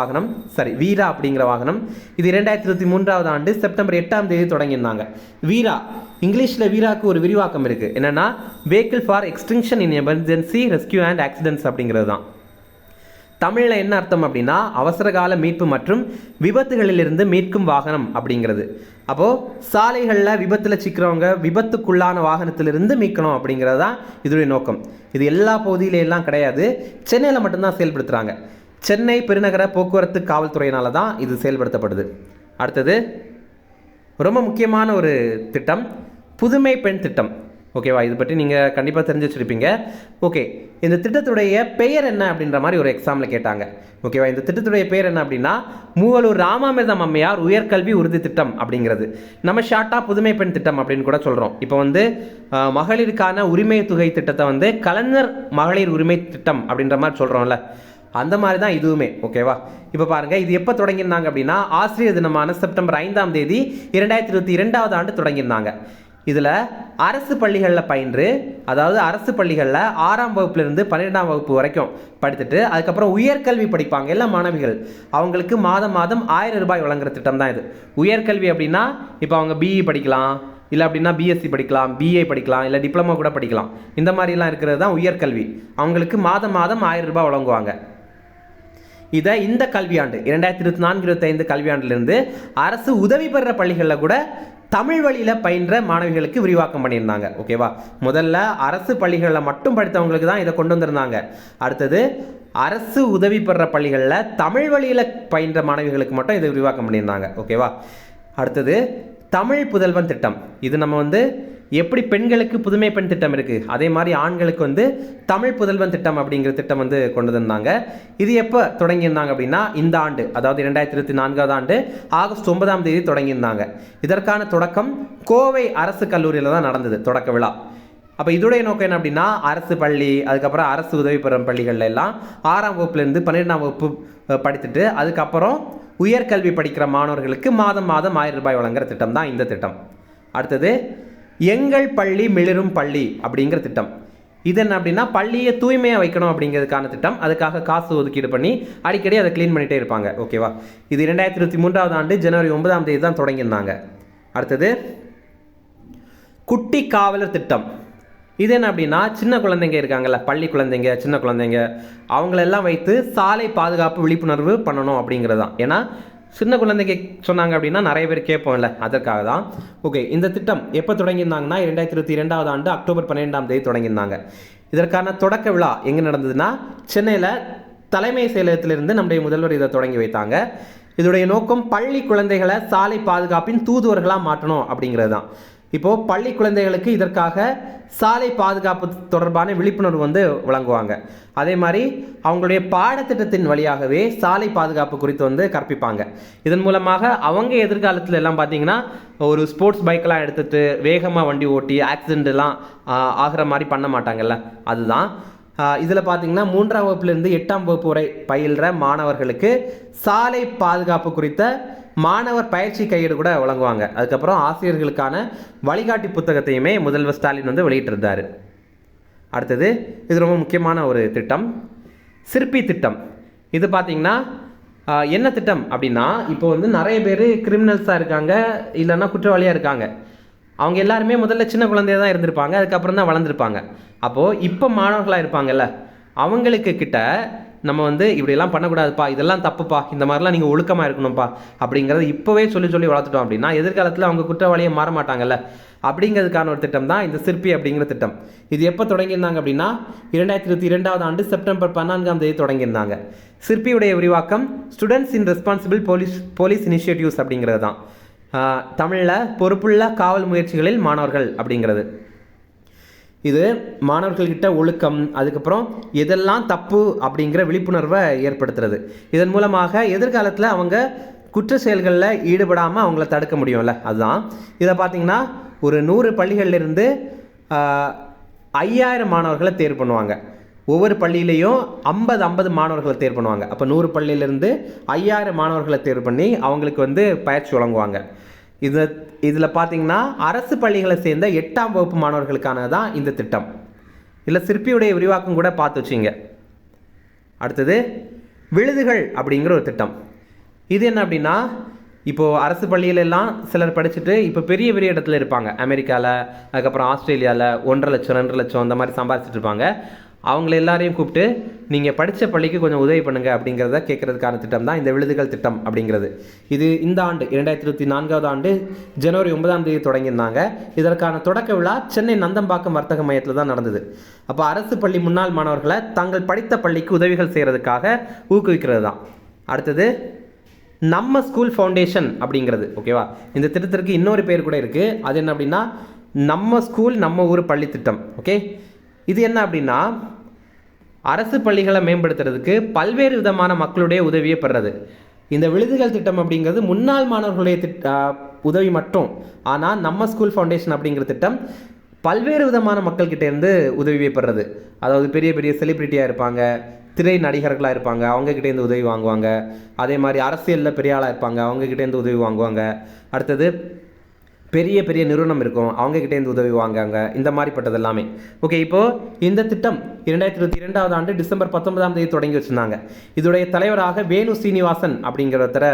வாகனம் இது 2023ஆவது ஆண்டு செப்டம்பர் 8ஆம் தேதி தொடங்கியிருந்தாங்க. வீரா இங்கிலீஷில் வீராக்கு ஒரு விரிவாக்கம் இருக்குது, என்னென்னா vehicle for extinction in emergency rescue and accidents அப்படிங்கிறது தான். தமிழில் என்ன அர்த்தம் அப்படின்னா அவசரகால மீட்பு மற்றும் விபத்துகளிலிருந்து மீட்கும் வாகனம் அப்படிங்கிறது. அப்போது சாலைகளில் விபத்தில் சிக்கிறவங்க விபத்துக்குள்ளான வாகனத்திலிருந்து மீட்கணும் அப்படிங்கிறது தான் இதோடைய நோக்கம். இது எல்லா பகுதியிலெல்லாம் கிடையாது, சென்னையில் மட்டும்தான் செயல்படுத்துகிறாங்க. சென்னை பெருநகர போக்குவரத்து காவல்துறையினால தான் இது செயல்படுத்தப்படுது. அடுத்தது ரொம்ப முக்கியமான ஒரு திட்டம் புதுமை பெண் திட்டம். ஓகேவா, இது பற்றி நீங்கள் கண்டிப்பாக தெரிஞ்சு வச்சுருப்பீங்க. ஓகே, இந்த திட்டத்துடைய பெயர் என்ன அப்படின்ற மாதிரி ஒரு எக்ஸாமில் கேட்டாங்க. ஓகேவா, இந்த திட்டத்துடைய பெயர் என்ன அப்படின்னா மூவலூர் ராமாமிர்தம் அம்மையார் உயர்கல்வி உறுதி திட்டம் அப்படிங்கிறது. நம்ம ஷார்ட்டாக புதுமை பெண் திட்டம் அப்படின்னு கூட சொல்கிறோம். இப்போ மகளிருக்கான உரிமை தொகை திட்டத்தை கலைஞர் மகளிர் உரிமை திட்டம் அப்படின்ற மாதிரி சொல்கிறோம்ல, அந்த மாதிரி தான் இதுவுமே. ஓகேவா, இப்போ பாருங்கள், இது எப்போ தொடங்கியிருந்தாங்க அப்படின்னா ஆசிரியர் தினமான செப்டம்பர் 5ஆம் தேதி 2022ஆவது ஆண்டு தொடங்கியிருந்தாங்க. இதில் அரசு பள்ளிகளில் பயின்று, அதாவது அரசு பள்ளிகளில் 6ஆம் வகுப்புலேருந்து 12ஆம் வகுப்பு வரைக்கும் படித்துட்டு அதுக்கப்புறம் உயர்கல்வி படிப்பாங்க எல்லா மாணவிகள், அவங்களுக்கு மாதம் 1000 ரூபாய் வழங்குற திட்டம் தான் இது. உயர்கல்வி அப்படின்னா இப்போ அவங்க பிஇ படிக்கலாம், இல்லை அப்படின்னா பிஎஸ்சி படிக்கலாம், பிஏ படிக்கலாம், இல்லை டிப்ளமோ கூட படிக்கலாம். இந்த மாதிரிலாம் இருக்கிறது தான் உயர்கல்வி. அவங்களுக்கு மாதம் 1000 ரூபாய் வழங்குவாங்க. இதை இந்த கல்வியாண்டு 2024-25 கல்வியாண்டிலிருந்து அரசு உதவி பெறுற பள்ளிகளில் கூட தமிழ் வழியில் பயின்ற மாணவிகளுக்கு விரிவாக்கம் பண்ணியிருந்தாங்க. ஓகேவா, முதல்ல அரசு பள்ளிகளில் மட்டும் படித்தவங்களுக்கு தான் இதை கொண்டு வந்திருந்தாங்க. அடுத்தது அரசு உதவி பெறுற பள்ளிகளில் தமிழ் வழியில் பயின்ற மாணவிகளுக்கு மட்டும் இதை விரிவாக்கம் பண்ணியிருந்தாங்க. ஓகேவா, அடுத்தது தமிழ் புதல்வன் திட்டம். இது நம்ம எப்படி பெண்களுக்கு புதுமை பெண் திட்டம் இருக்குது, அதே மாதிரி ஆண்களுக்கு தமிழ் புதல்வன் திட்டம் அப்படிங்கிற திட்டம் கொண்டு வந்தாங்க. இது எப்போ தொடங்கியிருந்தாங்க அப்படின்னா இந்த ஆண்டு, அதாவது 2024ஆவது ஆண்டு ஆகஸ்ட் 9ஆம் தேதி தொடங்கியிருந்தாங்க. இதற்கான தொடக்கம் கோவை அரசு கல்லூரியில் தான் நடந்தது தொடக்க விழா. அப்போ இதோடைய நோக்கம் என்ன அப்படின்னா அரசு பள்ளி, அதுக்கப்புறம் அரசு உதவி பெறும் பள்ளிகள்ல எல்லாம் 6ஆம் வகுப்புலேருந்து 12ஆம் வகுப்பு படித்துட்டு அதுக்கப்புறம் உயர்கல்வி படிக்கிற மாணவர்களுக்கு மாதம் 1000 ரூபாய் வழங்குற திட்டம் தான் இந்த திட்டம். அடுத்தது எங்கள் பள்ளி மிளிரும் பள்ளி அப்படிங்கிற திட்டம். இது என்ன அப்படின்னா பள்ளியை தூய்மையாக வைக்கணும் அப்படிங்கிறதுக்கான திட்டம். அதுக்காக காசு ஒதுக்கீடு பண்ணி அடிக்கடி அதை க்ளீன் பண்ணிகிட்டே இருப்பாங்க. ஓகேவா, இது 2023ஆவது ஆண்டு ஜனவரி 9ஆம் தேதி தான் தொடங்கியிருந்தாங்க. அடுத்தது குட்டி காவலர் திட்டம். இது என்ன அப்படின்னா சின்ன குழந்தைங்க இருக்காங்கல்ல, பள்ளி குழந்தைங்க, சின்ன குழந்தைங்க, அவங்களெல்லாம் வைத்து சாலை பாதுகாப்பு விழிப்புணர்வு பண்ணணும் அப்படிங்கிறது தான். ஏன்னா சின்ன குழந்தைங்க சொன்னாங்க அப்படின்னா நிறைய பேர் கேட்போம்ல, அதற்காக தான். ஓகே, இந்த திட்டம் எப்போ தொடங்கியிருந்தாங்கன்னா 2022ஆவது ஆண்டு அக்டோபர் 12ஆம் தேதி தொடங்கியிருந்தாங்க. இதற்கான தொடக்க விழா எங்கே நடந்ததுன்னா சென்னையில் தலைமை செயலகத்திலிருந்து நம்முடைய முதல்வர் இதை தொடங்கி வைத்தாங்க. இதோடைய நோக்கம் பள்ளி குழந்தைகளை சாலை பாதுகாப்பின் தூதுவர்களாக மாற்றணும் அப்படிங்கிறது தான். இப்போது பள்ளி குழந்தைகளுக்கு இதற்காக சாலை பாதுகாப்பு தொடர்பான விழிப்புணர்வு வழங்குவாங்க. அதே மாதிரி அவங்களுடைய பாடத்திட்டத்தின் வழியாகவே சாலை பாதுகாப்பு குறித்து கற்பிப்பாங்க. இதன் மூலமாக அவங்க எதிர்காலத்தில் எல்லாம் பார்த்தீங்கன்னா ஒரு ஸ்போர்ட்ஸ் பைக்கெலாம் எடுத்துகிட்டு வேகமாக வண்டி ஓட்டி ஆக்சிடென்ட் எல்லாம் ஆகிற மாதிரி பண்ண மாட்டாங்கல்ல, அதுதான். இதில் பார்த்தீங்கன்னா 3ஆம் வகுப்புலேருந்து 8ஆம் வகுப்பு வரை பயில்ற மாணவர்களுக்கு சாலை பாதுகாப்பு குறித்த மாணவர் பயிற்சி கையேடு கூட வழங்குவாங்க. அதுக்கப்புறம் ஆசிரியர்களுக்கான வழிகாட்டி புத்தகத்தையுமே முதல்வர் ஸ்டாலின் வெளியிட்டிருந்தார். அடுத்தது இது ரொம்ப முக்கியமான ஒரு திட்டம் சிற்பி திட்டம். இது பார்த்தீங்கன்னா என்ன திட்டம் அப்படின்னா இப்போ நிறைய பேர் கிரிமினல்ஸாக இருக்காங்க, இல்லைன்னா குற்றவாளியாக இருக்காங்க. அவங்க எல்லாருமே முதல்ல சின்ன குழந்தைய தான் இருந்திருப்பாங்க, அதுக்கப்புறம் தான் வளர்ந்துருப்பாங்க. அப்போது இப்போ மாணவர்களாக இருப்பாங்கல்ல, அவங்களுக்கு கிட்ட நம்ம இப்படியெல்லாம் பண்ணக்கூடாதுப்பா, இதெல்லாம் தப்புப்பா, இந்த மாதிரிலாம் நீங்கள் ஒழுக்கமாக இருக்கணும்ப்பா அப்படிங்கிறத இப்போவே சொல்லி வளர்த்துட்டோம் அப்படின்னா எதிர்காலத்தில் அவங்க குற்றவாளியை மாற மாட்டாங்கல்ல. அப்படிங்கிறதுக்கான ஒரு திட்டம் தான் இந்த சிற்பி அப்படிங்கிற திட்டம். இது எப்போ தொடங்கியிருந்தாங்க அப்படின்னா 2022ஆவது ஆண்டு செப்டம்பர் 14ஆம் தேதி தொடங்கியிருந்தாங்க. சிற்பியுடைய விரிவாக்கம் ஸ்டூடெண்ட்ஸ் இன் ரெஸ்பான்சிபிள் போலீஸ் இனிஷியேட்டிவ்ஸ் அப்படிங்கிறது தான். தமிழில் பொறுப்புள்ள காவல் முயற்சிகளில் மாணவர்கள் அப்படிங்கிறது. இது மாணவர்கள்கிட்ட ஒழுக்கம், அதுக்கப்புறம் எதெல்லாம் தப்பு அப்படிங்கிற விழிப்புணர்வை ஏற்படுத்துறது. இதன் மூலமாக எதிர்காலத்தில் அவங்க குற்ற செயல்களில் ஈடுபடாமல் அவங்கள தடுக்க முடியும்ல, அதுதான். இதை பார்த்திங்கன்னா ஒரு 100 பள்ளிகளிலிருந்து 5000 மாணவர்களை தேர்வு பண்ணுவாங்க. ஒவ்வொரு பள்ளியிலையும் 50 மாணவர்களை தேர்வு பண்ணுவாங்க. அப்போ 100 பள்ளியிலேருந்து 5000 மாணவர்களை தேர்வு பண்ணி அவங்களுக்கு பயிற்சி வழங்குவாங்க. இதில் பார்த்தீங்கன்னா அரசு பள்ளிகளை சேர்ந்த 8ஆம் வகுப்பு மாணவர்களுக்கான தான் இந்த திட்டம். இல்லை சிற்பியுடைய விரிவாக்கம் கூட பார்த்து வச்சிங்க. அடுத்தது விழுதுகள் அப்படிங்கிற ஒரு திட்டம். இது என்ன அப்படின்னா, இப்போது அரசு பள்ளியிலெல்லாம் சிலர் படிச்சுட்டு இப்போ பெரிய பெரிய இடத்துல இருப்பாங்க. அமெரிக்காவில், அதுக்கப்புறம் ஆஸ்திரேலியாவில் 1.5 லட்சம் 2 லட்சம் அந்த மாதிரி சம்பாதிச்சுட்டு இருப்பாங்க. அவங்கள எல்லாரையும் கூப்பிட்டு நீங்கள் படித்த பள்ளிக்கு கொஞ்சம் உதவி பண்ணுங்கள் அப்படிங்கிறத கேட்குறதுக்கான திட்டம் தான் இந்த விழுதுகள் திட்டம் அப்படிங்கிறது. இது இந்த ஆண்டு 2024 ஆண்டு ஜனவரி 9 தொடங்கியிருந்தாங்க. இதற்கான தொடக்க விழா சென்னை நந்தம்பாக்கம் வர்த்தக மையத்தில் தான் நடந்தது. அப்போ அரசு பள்ளி முன்னாள் மாணவர்களை தாங்கள் படித்த பள்ளிக்கு உதவிகள் செய்கிறதுக்காக ஊக்குவிக்கிறது தான். அடுத்தது நம்ம ஸ்கூல் ஃபவுண்டேஷன் அப்படிங்கிறது. ஓகேவா, இந்த திட்டத்திற்கு இன்னொரு பேர் கூட இருக்குது. அது என்ன அப்படின்னா, நம்ம ஸ்கூல் நம்ம ஊர் பள்ளி திட்டம். ஓகே, இது என்ன அப்படின்னா, அரசு பள்ளிகளை மேம்படுத்துறதுக்கு பல்வேறு விதமான மக்களுடைய உதவியை பெறுறது. இந்த விழுதுகள் திட்டம் அப்படிங்கிறது முன்னாள் மாணவர்களுடைய உதவி மட்டும். ஆனால் நம்ம ஸ்கூல் ஃபவுண்டேஷன் அப்படிங்கிற திட்டம் பல்வேறு விதமான மக்கள்கிட்டேருந்து உதவியை பெறுறது. அதாவது பெரிய பெரிய செலிப்ரிட்டியாக இருப்பாங்க, திரை நடிகர்களாக இருப்பாங்க, அவங்கக்கிட்டேருந்து உதவி வாங்குவாங்க. அதே மாதிரி அரசியலில் பெரிய ஆளாக இருப்பாங்க, அவங்கக்கிட்டேருந்து உதவி வாங்குவாங்க. அடுத்தது பெரிய பெரிய நிறுவனம் இருக்கும், அவங்கக்கிட்டேருந்து உதவி வாங்குவாங்க. இந்த மாதிரிப்பட்டது எல்லாமே. ஓகே, இப்போது இந்த திட்டம் 2022 ஆண்டு டிசம்பர் 19 தொடங்கி வச்சுருந்தாங்க. இதோடைய தலைவராக வேணு சீனிவாசன் அப்படிங்கிறவரை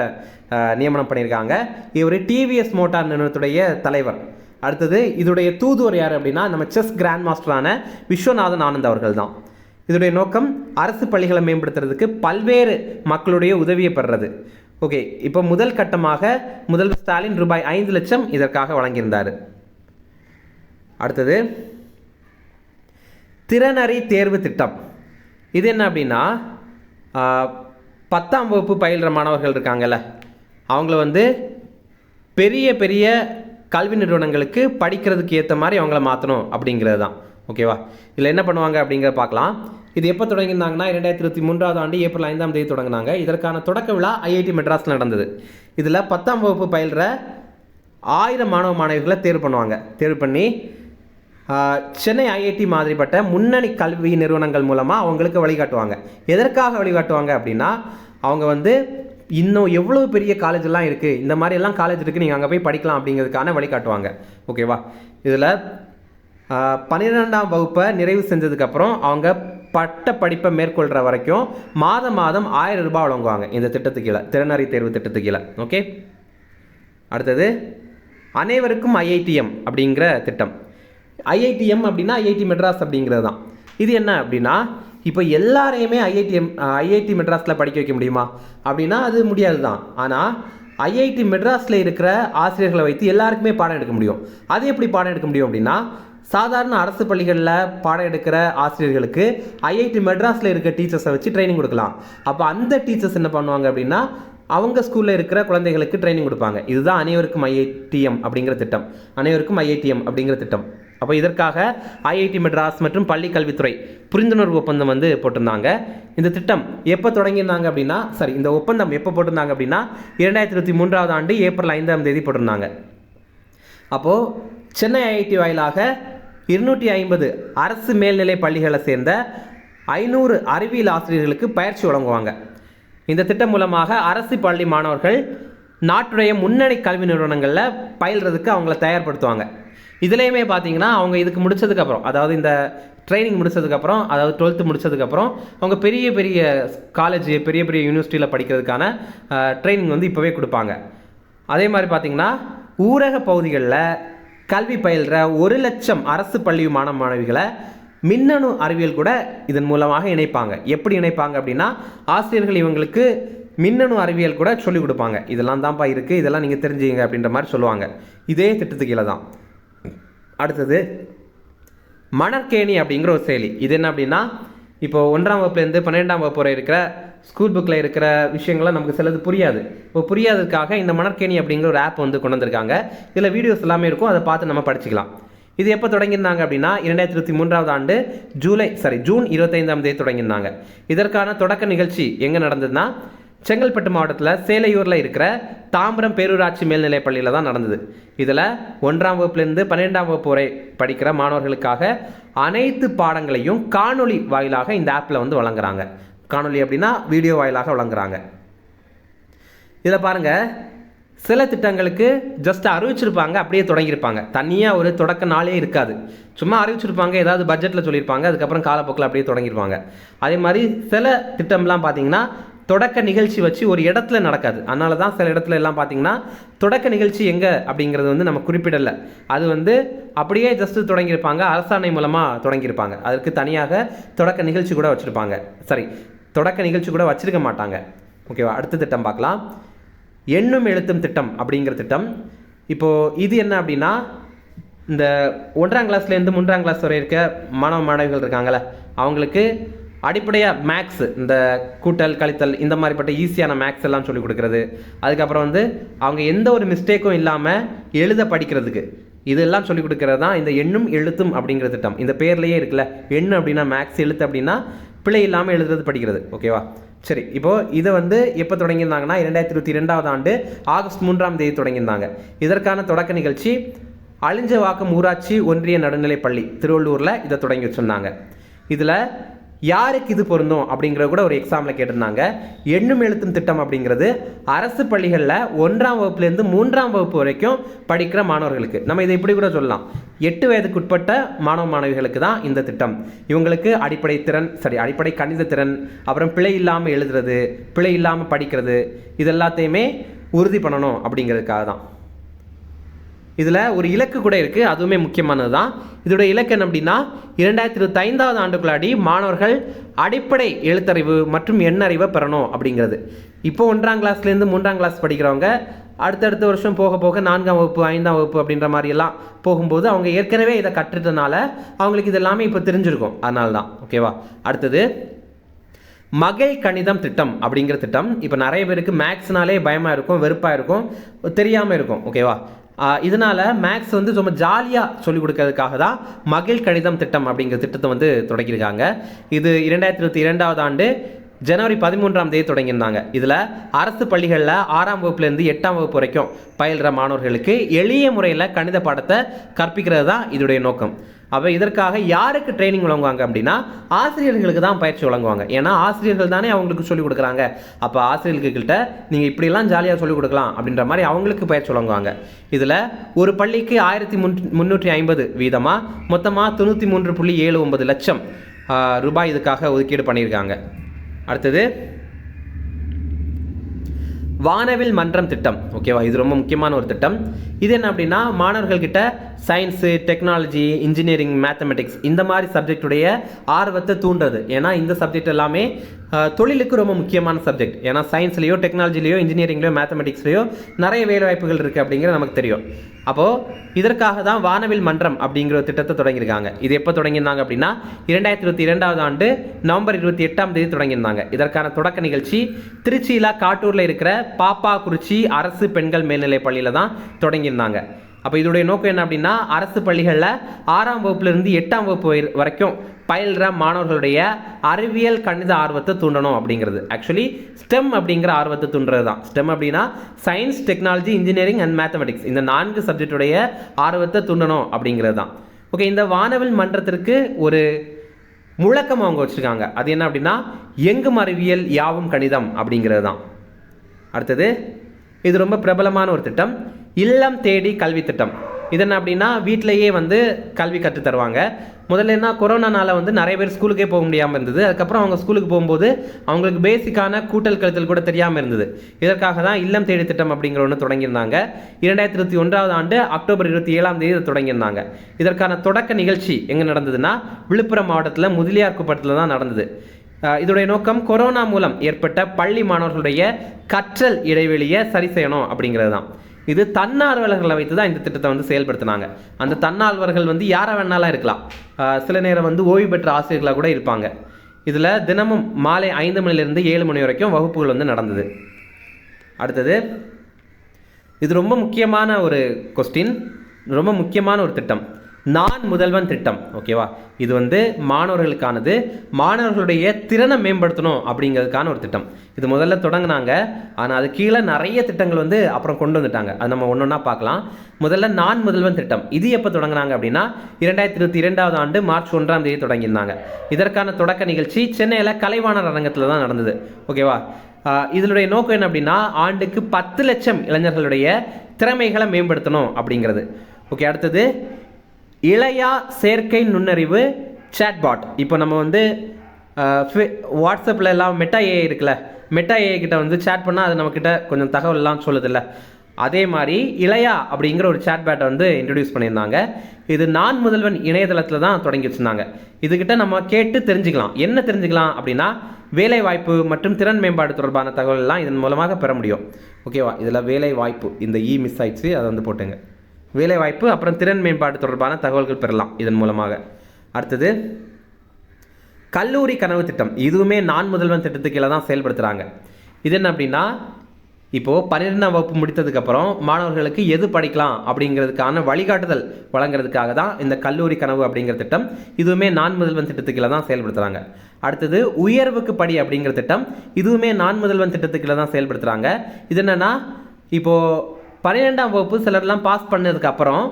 நியமனம் பண்ணியிருக்காங்க. இவர் டிவிஎஸ் மோட்டார் நிறுவனத்துடைய தலைவர். அடுத்தது இதோடைய தூதுவர் யார் அப்படின்னா, நம்ம செஸ் கிராண்ட் மாஸ்டரான விஸ்வநாதன் ஆனந்த் அவர்கள் தான். இதோடைய நோக்கம் அரசு பள்ளிகளை மேம்படுத்துறதுக்கு பல்வேறு மக்களுடைய உதவியை பெறுறது. ஓகே, இப்போ முதல் கட்டமாக முதல்வர் ஸ்டாலின் ரூபாய் 5 லட்சம் இதற்காக வழங்கியிருந்தார். அடுத்தது திறனறி தேர்வு திட்டம். இது என்ன அப்படின்னா, 10ஆம் வகுப்பு பயில்கிற மாணவர்கள் இருக்காங்கல்ல, அவங்கள பெரிய பெரிய கல்வி நிறுவனங்களுக்கு படிக்கிறதுக்கு ஏற்ற மாதிரி அவங்கள மாற்றணும் அப்படிங்கிறது தான். ஓகேவா, இதில் என்ன பண்ணுவாங்க அப்படிங்கிறத பார்க்கலாம். இது எப்போ தொடங்கியிருந்தாங்கன்னா 2023 ஆண்டு ஏப்ரல் 5 தொடங்கினாங்க. இதற்கான தொடக்க விழா ஐஐடி மெட்ராஸில் நடந்தது. இதில் 10ஆம் வகுப்பு பயில்கிற 1000 மாணவ மாணவிகளை தேர்வு பண்ணுவாங்க. தேர்வு பண்ணி சென்னை ஐஐடி மாதிரிப்பட்ட முன்னணி கல்வி நிறுவனங்கள் மூலமாக அவங்களுக்கு வழிகாட்டுவாங்க. எதற்காக வழிகாட்டுவாங்க அப்படின்னா, அவங்க இன்னும் எவ்வளோ பெரிய காலேஜெல்லாம் இருக்குது, இந்த மாதிரியெல்லாம் காலேஜ் இருக்குது, நீங்கள் அங்கே போய் படிக்கலாம் அப்படிங்கிறதுக்கான வழிகாட்டுவாங்க. ஓகேவா, இதில் 12ஆம் வகுப்பை நிறைவு செஞ்சதுக்கப்புறம் அவங்க பட்ட படிப்பை மேற்கொள்கிற வரைக்கும் மாதம் 1000 ரூபாய் வழங்குவாங்க இந்த திட்டத்துக்கு கீழே, திறனறி தேர்வு திட்டத்துக்கு கீழே. ஓகே, அடுத்தது அனைவருக்கும் ஐஐடிஎம் அப்படிங்கிற திட்டம். ஐஐடிஎம் அப்படின்னா ஐஐடி மெட்ராஸ் அப்படிங்கிறது தான். இது என்ன அப்படின்னா, இப்போ எல்லாரையுமே ஐஐடி மெட்ராஸில் படிக்க வைக்க முடியுமா அப்படின்னா அது முடியாது தான். ஆனால் ஐஐடி மெட்ராஸில் இருக்கிற ஆசிரியர்களை வைத்து எல்லாருக்குமே பாடம் எடுக்க முடியும். அது எப்படி பாடம் எடுக்க முடியும் அப்படின்னா, சாதாரண அரசு பள்ளிகளில் பாடம் எடுக்கிற ஆசிரியர்களுக்கு ஐஐடி மெட்ராஸில் இருக்க டீச்சர்ஸை வச்சு ட்ரைனிங் கொடுக்கலாம். அப்போ அந்த டீச்சர்ஸ் என்ன பண்ணுவாங்க அப்படின்னா, அவங்க ஸ்கூலில் இருக்கிற குழந்தைகளுக்கு ட்ரைனிங் கொடுப்பாங்க. இதுதான் அனைவருக்கும் ஐஐடிஎம் அப்படிங்கிற திட்டம். அனைவருக்கும் ஐஐடிஎம் அப்படிங்கிற திட்டம். அப்போ இதற்காக ஐஐடி மெட்ராஸ் மற்றும் பள்ளி கல்வித்துறை புரிந்துணர்வு ஒப்பந்தம் போட்டிருந்தாங்க. இந்த திட்டம் எப்போ தொடங்கியிருந்தாங்க அப்படின்னா, இந்த ஒப்பந்தம் எப்போ போட்டிருந்தாங்க அப்படின்னா 2023 ஆண்டு ஏப்ரல் 5 போட்டிருந்தாங்க. அப்போது சென்னை ஐஐடி வாயிலாக 250 அரசு மேல்நிலை பள்ளிகளை சேர்ந்த 500 அறிவியல் ஆசிரியர்களுக்கு பயிற்சி வழங்குவாங்க. இந்த திட்டம் மூலமாக அரசு பள்ளி மாணவர்கள் நாட்டுடைய முன்னணி கல்வி நிறுவனங்களில் பயில்றதுக்கு அவங்கள தயார்படுத்துவாங்க. இதுலேயுமே பார்த்தீங்கன்னா, அவங்க இதுக்கு முடிச்சதுக்கப்புறம், அதாவது இந்த ட்ரைனிங் முடிச்சதுக்கப்புறம், அதாவது 12th முடிச்சதுக்கப்புறம் அவங்க பெரிய பெரிய காலேஜ், பெரிய பெரிய யூனிவர்சிட்டியில் படிக்கிறதுக்கான ட்ரைனிங் இப்போவே கொடுப்பாங்க. அதே மாதிரி பார்த்தீங்கன்னா, ஊரக பகுதிகளில் கல்வி பயில்கிற 1 லட்சம் அரசு பள்ளி மாணவ மாணவிகளை மின்னணு அறிவியல் கூட இதன் மூலமாக இணைப்பாங்க. எப்படி இணைப்பாங்க அப்படின்னா, ஆசிரியர்கள் இவங்களுக்கு மின்னணு அறிவியல் கூட சொல்லிக் கொடுப்பாங்க. இதெல்லாம் தான்ப்பா இருக்குது, இதெல்லாம் நீங்கள் தெரிஞ்சுங்க அப்படின்ற மாதிரி சொல்லுவாங்க. இதே திட்டத்துக்கு கீழே தான். அடுத்தது மணற்கேணி அப்படிங்கிற ஒரு செயலி. இது என்ன அப்படின்னா, இப்போ 1ஆம் வகுப்புலேருந்து 12ஆம் வகுப்பு வரை இருக்கிற ஸ்கூல் புக்கில் இருக்கிற விஷயங்கள்லாம் நமக்கு சிலது புரியாது. இப்போ புரியாததுக்காக இந்த மணற்கேணி அப்படிங்கிற ஒரு ஆப் கொண்டு வந்திருக்காங்க. இதில் வீடியோஸ் எல்லாமே இருக்கும், அதை பார்த்து நம்ம படிச்சுக்கலாம். இது எப்போ தொடங்கியிருந்தாங்க அப்படின்னா 2023 ஆண்டு ஜூன் 25 தொடங்கியிருந்தாங்க. இதற்கான தொடக்க நிகழ்ச்சி எங்கே நடந்ததுன்னா, செங்கல்பட்டு மாவட்டத்தில் சேலையூரில் இருக்கிற தாம்பரம் பேரூராட்சி மேல்நிலைப் பள்ளியில் தான் நடந்தது. இதில் 1ஆம் வகுப்புலேருந்து 12ஆம் வகுப்பு வரை படிக்கிற மாணவர்களுக்காக அனைத்து பாடங்களையும் காணொலி வாயிலாக இந்த ஆப்பில் வழங்குறாங்க. காணொலி அப்படின்னா வீடியோ வாயிலாக வழங்குறாங்க. இதில் பாருங்கள், சில திட்டங்களுக்கு ஜஸ்ட் அறிவிச்சிருப்பாங்க, அப்படியே தொடங்கியிருப்பாங்க. தனியாக ஒரு தொடக்க நாளே இருக்காது. சும்மா அறிவிச்சிருப்பாங்க, ஏதாவது பட்ஜெட்டில் சொல்லியிருப்பாங்க, அதுக்கப்புறம் காலப்போக்கில் அப்படியே தொடங்கியிருப்பாங்க. அதே மாதிரி சில திட்டம்லாம் பார்த்தீங்கன்னா தொடக்க நிகழ்ச்சி வச்சு ஒரு இடத்துல நடக்காது. அதனால தான் சில இடத்துல எல்லாம் பார்த்தீங்கன்னா தொடக்க நிகழ்ச்சி எங்கே அப்படிங்கிறது வந்து நம்ம குறிப்பிடலை. அது வந்து அப்படியே ஜஸ்ட்டு தொடங்கியிருப்பாங்க, அரசாணை மூலமாக தொடங்கியிருப்பாங்க. அதற்கு தனியாக தொடக்க நிகழ்ச்சி கூட வச்சுருப்பாங்க. சரி, தொடக்க நிகழ்ச்சி கூட வச்சிருக்க மாட்டாங்க. ஓகேவா? அடுத்த திட்டம் பார்க்கலாம். எண்ணும் எழுத்தும் திட்டம் அப்படிங்கிற திட்டம். இப்போது இது என்ன அப்படின்னா, இந்த 1ஆம் கிளாஸ்லேருந்து 3ஆம் கிளாஸ் வரை இருக்க மாணவ மாணவிகள் இருக்காங்களே, அவங்களுக்கு அடிப்படையாக மேக்ஸ், இந்த கூட்டல் கழித்தல் இந்த மாதிரிப்பட்ட ஈஸியான மேக்ஸ் எல்லாம் சொல்லிக் கொடுக்குறது. அதுக்கப்புறம் வந்து அவங்க எந்த ஒரு மிஸ்டேக்கும் இல்லாமல் எழுத படிக்கிறதுக்கு இதெல்லாம் சொல்லிக் கொடுக்கறது தான் இந்த எண்ணும் எழுத்தும் அப்படிங்கிற திட்டம். இந்த பேர்லேயே இருக்குல்ல, எண்ணு அப்படின்னா மேக்ஸ், எழுத்து அப்படின்னா பிழை இல்லாமல் எழுதுறது படிக்கிறது. ஓகேவா? சரி, இப்போது இதை வந்து எப்போ தொடங்கியிருந்தாங்கன்னா 2022ஆம் ஆண்டு ஆகஸ்ட் 3ஆம் தேதி தொடங்கியிருந்தாங்க. இதற்கான தொடக்க நிகழ்ச்சி அழிஞ்சவாக்கம் ஊராட்சி ஒன்றிய நடுநிலைப்பள்ளி திருவள்ளூரில் இதை தொடங்கி வச்சுருந்தாங்க. இதில் யாருக்கு இது பொருந்தும் அப்படிங்கிறத கூட ஒரு எக்ஸாமில் கேட்டிருந்தாங்க. எண்ணும் எழுத்தும் திட்டம் அப்படிங்கிறது அரசு பள்ளிகளில் 1ஆம் வகுப்புலேருந்து 3ஆம் வகுப்பு வரைக்கும் படிக்கிற மாணவர்களுக்கு, நம்ம இதை இப்படி கூட சொல்லலாம், 8 வயதுக்கு உட்பட்ட மாணவ மாணவிகளுக்கு தான் இந்த திட்டம். இவங்களுக்கு அடிப்படை கணித திறன், அப்புறம் பிழை இல்லாமல் எழுதுறது, பிழை இல்லாமல் படிக்கிறது, இது எல்லாத்தையுமே உறுதி பண்ணணும் அப்படிங்கிறதுக்காக தான். இதில் ஒரு இலக்கு கூட இருக்குது, அதுவுமே முக்கியமானது தான். இதோட இலக்கு என்ன அப்படின்னா 2025ஆம் ஆண்டுக்குள்ளாடி மாணவர்கள் அடிப்படை எழுத்தறிவு மற்றும் எண்ணறிவை பெறணும் அப்படிங்கிறது. இப்போ 1ஆம் கிளாஸ்லேருந்து 3ஆம் கிளாஸ் படிக்கிறவங்க அடுத்தடுத்த வருஷம் போக போக 4ஆம் வகுப்பு 5ஆம் வகுப்பு அப்படின்ற மாதிரியெல்லாம் போகும்போது அவங்க ஏற்கனவே இதை கற்றுட்டனால அவங்களுக்கு இது எல்லாமே இப்போ தெரிஞ்சிருக்கும். அதனால தான். ஓகேவா? அடுத்தது மகள் கணிதம் திட்டம் அப்படிங்கிற திட்டம். இப்போ நிறைய பேருக்கு மேக்ஸ்னாலே பயமாக இருக்கும், வெறுப்பாக இருக்கும், தெரியாமல் இருக்கும். ஓகேவா? இதனால் மேக்ஸ் வந்து ரொம்ப ஜாலியாக சொல்லிக் கொடுக்கறதுக்காக தான் மகள் கணிதம் திட்டம் அப்படிங்கிற திட்டத்தை வந்து தொடங்கியிருக்காங்க. இது 2022ஆம் ஆண்டு ஜனவரி 13ஆம் தேதி தொடங்கியிருந்தாங்க. இதில் அரசு பள்ளிகளில் 6ஆம் வகுப்புலேருந்து 8ஆம் வகுப்பு வரைக்கும் பயில்கிற மாணவர்களுக்கு எளிய முறையில் கணித பாடத்தை கற்பிக்கிறது தான் இதோடைய நோக்கம். அப்போ இதற்காக யாருக்கு ட்ரைனிங் வழங்குவாங்க அப்படின்னா ஆசிரியர்களுக்கு தான் பயிற்சி வழங்குவாங்க. ஏன்னா ஆசிரியர்கள் தானே அவங்களுக்கு சொல்லிக் கொடுக்குறாங்க. அப்போ ஆசிரியர்கள்கிட்ட நீங்கள் இப்படிலாம் ஜாலியாக சொல்லிக் கொடுக்கலாம் அப்படின்ற மாதிரி அவங்களுக்கு பயிற்சி வழங்குவாங்க. இதில் ஒரு பள்ளிக்கு 1350 வீதமாக மொத்தமாக 93.79 லட்சம் ரூபாய் இதுக்காக ஒதுக்கீடு பண்ணியிருக்காங்க. அடுத்தது வானவில் மன்றம் திட்டம். ஓகேவா? இது ரொம்ப முக்கியமான ஒரு திட்டம். இது என்ன அப்படின்னா மாணவர்கள்கிட்ட சயின்ஸு, டெக்னாலஜி, இன்ஜினியரிங், மேத்தமெட்டிக்ஸ் இந்த மாதிரி சப்ஜெக்டுடைய ஆர்வத்தை தூண்டுறது. ஏன்னா இந்த சப்ஜெக்ட் எல்லாமே தொழிலுக்கு ரொம்ப முக்கியமான சப்ஜெக்ட். ஏன்னா சயின்ஸ்லேயோ டெக்னாலஜிலையோ இன்ஜினியரிங்லையோ மேத்தமெட்டிக்ஸ்லையோ நிறைய வேலை வாய்ப்புகள் இருக்குது அப்படிங்கிறது நமக்கு தெரியும். அப்போது இதற்காக தான் வானவில் மன்றம் அப்படிங்கிற ஒரு திட்டத்தை தொடங்கியிருக்காங்க. இது எப்போ தொடங்கியிருந்தாங்க அப்படின்னா 2022ஆம் ஆண்டு நவம்பர் 28ஆம் தேதி தொடங்கியிருந்தாங்க. இதற்கான தொடக்க நிகழ்ச்சி திருச்சியில் காட்டூரில் இருக்கிற பாப்பாக்குறிச்சி அரசு பெண்கள் மேல்நிலை பள்ளியில் தான் தொடங்கியிருந்தாங்க. அப்போ இதோடைய நோக்கம் என்ன அப்படின்னா அரசு பள்ளிகளில் 6ஆம் வகுப்புலேருந்து 8ஆம் வகுப்பு வரைக்கும் பயில்கிற மாணவர்களுடைய அறிவியல் கணித ஆர்வத்தை தூண்டணும் அப்படிங்கிறது. ஆக்சுவலி ஸ்டெம் அப்படிங்கிற ஆர்வத்தை தூண்டுறது தான். ஸ்டெம் அப்படின்னா science, technology, engineering and mathematics இந்த 4 சப்ஜெக்டுடைய ஆர்வத்தை தூண்டணும் அப்படிங்கிறது தான். ஓகே, இந்த வானவில் மன்றத்திற்கு ஒரு முழக்கம் அவங்க வச்சுருக்காங்க. அது என்ன அப்படின்னா எங்கும் அறிவியல் யாவும் கணிதம் அப்படிங்கிறது தான். அடுத்தது இது ரொம்ப பிரபலமான ஒரு திட்டம், இல்லம் தேடி கல்வி திட்டம். இது என்ன அப்படின்னா வீட்டிலையே வந்து கல்வி கற்று தருவாங்க. முதல்ல என்ன கொரோனானால வந்து நிறைய பேர் ஸ்கூலுக்கே போக முடியாமல் இருந்தது. அதுக்கப்புறம் அவங்க ஸ்கூலுக்கு போகும்போது அவங்களுக்கு பேசிக்கான கூட்டல் கழித்தல் கூட தெரியாமல் இருந்தது. இதற்காக தான் இல்லம் தேடி திட்டம் அப்படிங்கிற ஒன்று தொடங்கியிருந்தாங்க. 2021ஆம் ஆண்டு அக்டோபர் 27ஆம் தேதி தொடங்கியிருந்தாங்க. இதற்கான தொடக்க நிகழ்ச்சி எங்கே நடந்ததுன்னா விழுப்புரம் மாவட்டத்தில் முதலியார் குப்பத்தில் தான் நடந்தது. இதோடைய நோக்கம் கொரோனா மூலம் ஏற்பட்ட பள்ளி மாணவர்களுடைய கற்றல் இடைவெளியை சரி செய்யணும் அப்படிங்கிறது தான். இது தன்னார்வலர்களை வைத்து தான் இந்த திட்டத்தை வந்து செயல்படுத்தினாங்க. அந்த தன்னார்வலர்கள் வந்து யாரை வேணாலும் இருக்கலாம். சில நேரம் வந்து ஓய்வு பெற்ற ஆசிரியர்களாக கூட இருப்பாங்க. இதில் தினமும் மாலை 5 மணிலிருந்து 7 மணி வரைக்கும் வகுப்புகள் வந்து நடந்தது. அடுத்தது இது ரொம்ப முக்கியமான ஒரு கொஸ்டின், ரொம்ப முக்கியமான ஒரு திட்டம், நான் முதல்வன் திட்டம். ஓகேவா? இது வந்து மாணவர்களுக்கானது, மாணவர்களுடைய திறனை மேம்படுத்தணும் அப்படிங்கிறதுக்கான ஒரு திட்டம். இது முதல்ல தொடங்கினாங்க, ஆனால் அது கீழே நிறைய திட்டங்கள் வந்து அப்புறம் கொண்டு வந்துட்டாங்க. அது நம்ம ஒன்றொன்னா பார்க்கலாம். முதல்ல நான் முதல்வன் திட்டம் இது எப்போ தொடங்கினாங்க அப்படின்னா 2022ஆம் ஆண்டு மார்ச் 1ஆம் தேதி தொடங்கியிருந்தாங்க. இதற்கான தொடக்க நிகழ்ச்சி சென்னையில் கலைவாணர் அரங்கத்தில் தான் நடந்தது. ஓகேவா? இதனுடைய நோக்கம் என்ன அப்படின்னா ஆண்டுக்கு 10 லட்சம் இளைஞர்களுடைய திறமைகளை மேம்படுத்தணும் அப்படிங்கிறது. ஓகே, அடுத்தது இளையா செயற்கை நுண்ணறிவு சேட்பாட். இப்போ நம்ம வந்து வாட்ஸ்அப்பில் எல்லாம் மெட்டா ஏஐ இருக்குல்ல, மெட்டா ஏஐ கிட்ட வந்து சேட் பண்ணால் அது நம்மக்கிட்ட கொஞ்சம் தகவல்லாம் சொல்லுதில்ல, அதே மாதிரி இளையா அப்படிங்கிற ஒரு சேட்பேட்டை வந்து இன்ட்ரடியூஸ் பண்ணியிருந்தாங்க. இது நான் முதல்வன் இணையதளத்தில் தான் தொடங்கி வச்சுருந்தாங்க. இதுகிட்ட நம்ம கேட்டு தெரிஞ்சுக்கலாம். என்ன தெரிஞ்சுக்கலாம் அப்படின்னா வேலை வாய்ப்பு மற்றும் திறன் மேம்பாடு தொடர்பான தகவல்லாம் இதன் மூலமாக பெற முடியும். ஓகேவா, இதில் வேலை வாய்ப்பு இந்த மிஸ் ஆயிடுச்சு, அதை வந்து போட்டுங்க. வேலை வாய்ப்பு அப்புறம் திறன் மேம்பாடு தொடர்பான தகவல்கள் பெறலாம் இதன் மூலமாக. அடுத்தது கல்லூரி கனவு திட்டம். இதுவுமே நான் முதல்வன் திட்டத்துக்கு கீழே தான் செயல்படுத்துகிறாங்க. இது என்ன அப்படின்னா இப்போது 12ஆம் வகுப்பு முடித்ததுக்கப்புறம் மாணவர்களுக்கு எது படிக்கலாம் அப்படிங்கிறதுக்கான வழிகாட்டுதல் வழங்குறதுக்காக தான் இந்த கல்லூரி கனவு அப்படிங்கிற திட்டம். இதுவுமே நான் முதல்வன் திட்டத்துக்குள்ள தான் செயல்படுத்துகிறாங்க. அடுத்தது உயர்வுக்கு படி அப்படிங்கிற திட்டம். இதுவுமே நான் முதல்வன் திட்டத்துக்குள்ள தான் செயல்படுத்துகிறாங்க. இது என்னென்னா இப்போது 12ஆம் வகுப்பு சிலர்லாம் பாஸ் பண்ணதுக்கப்புறம்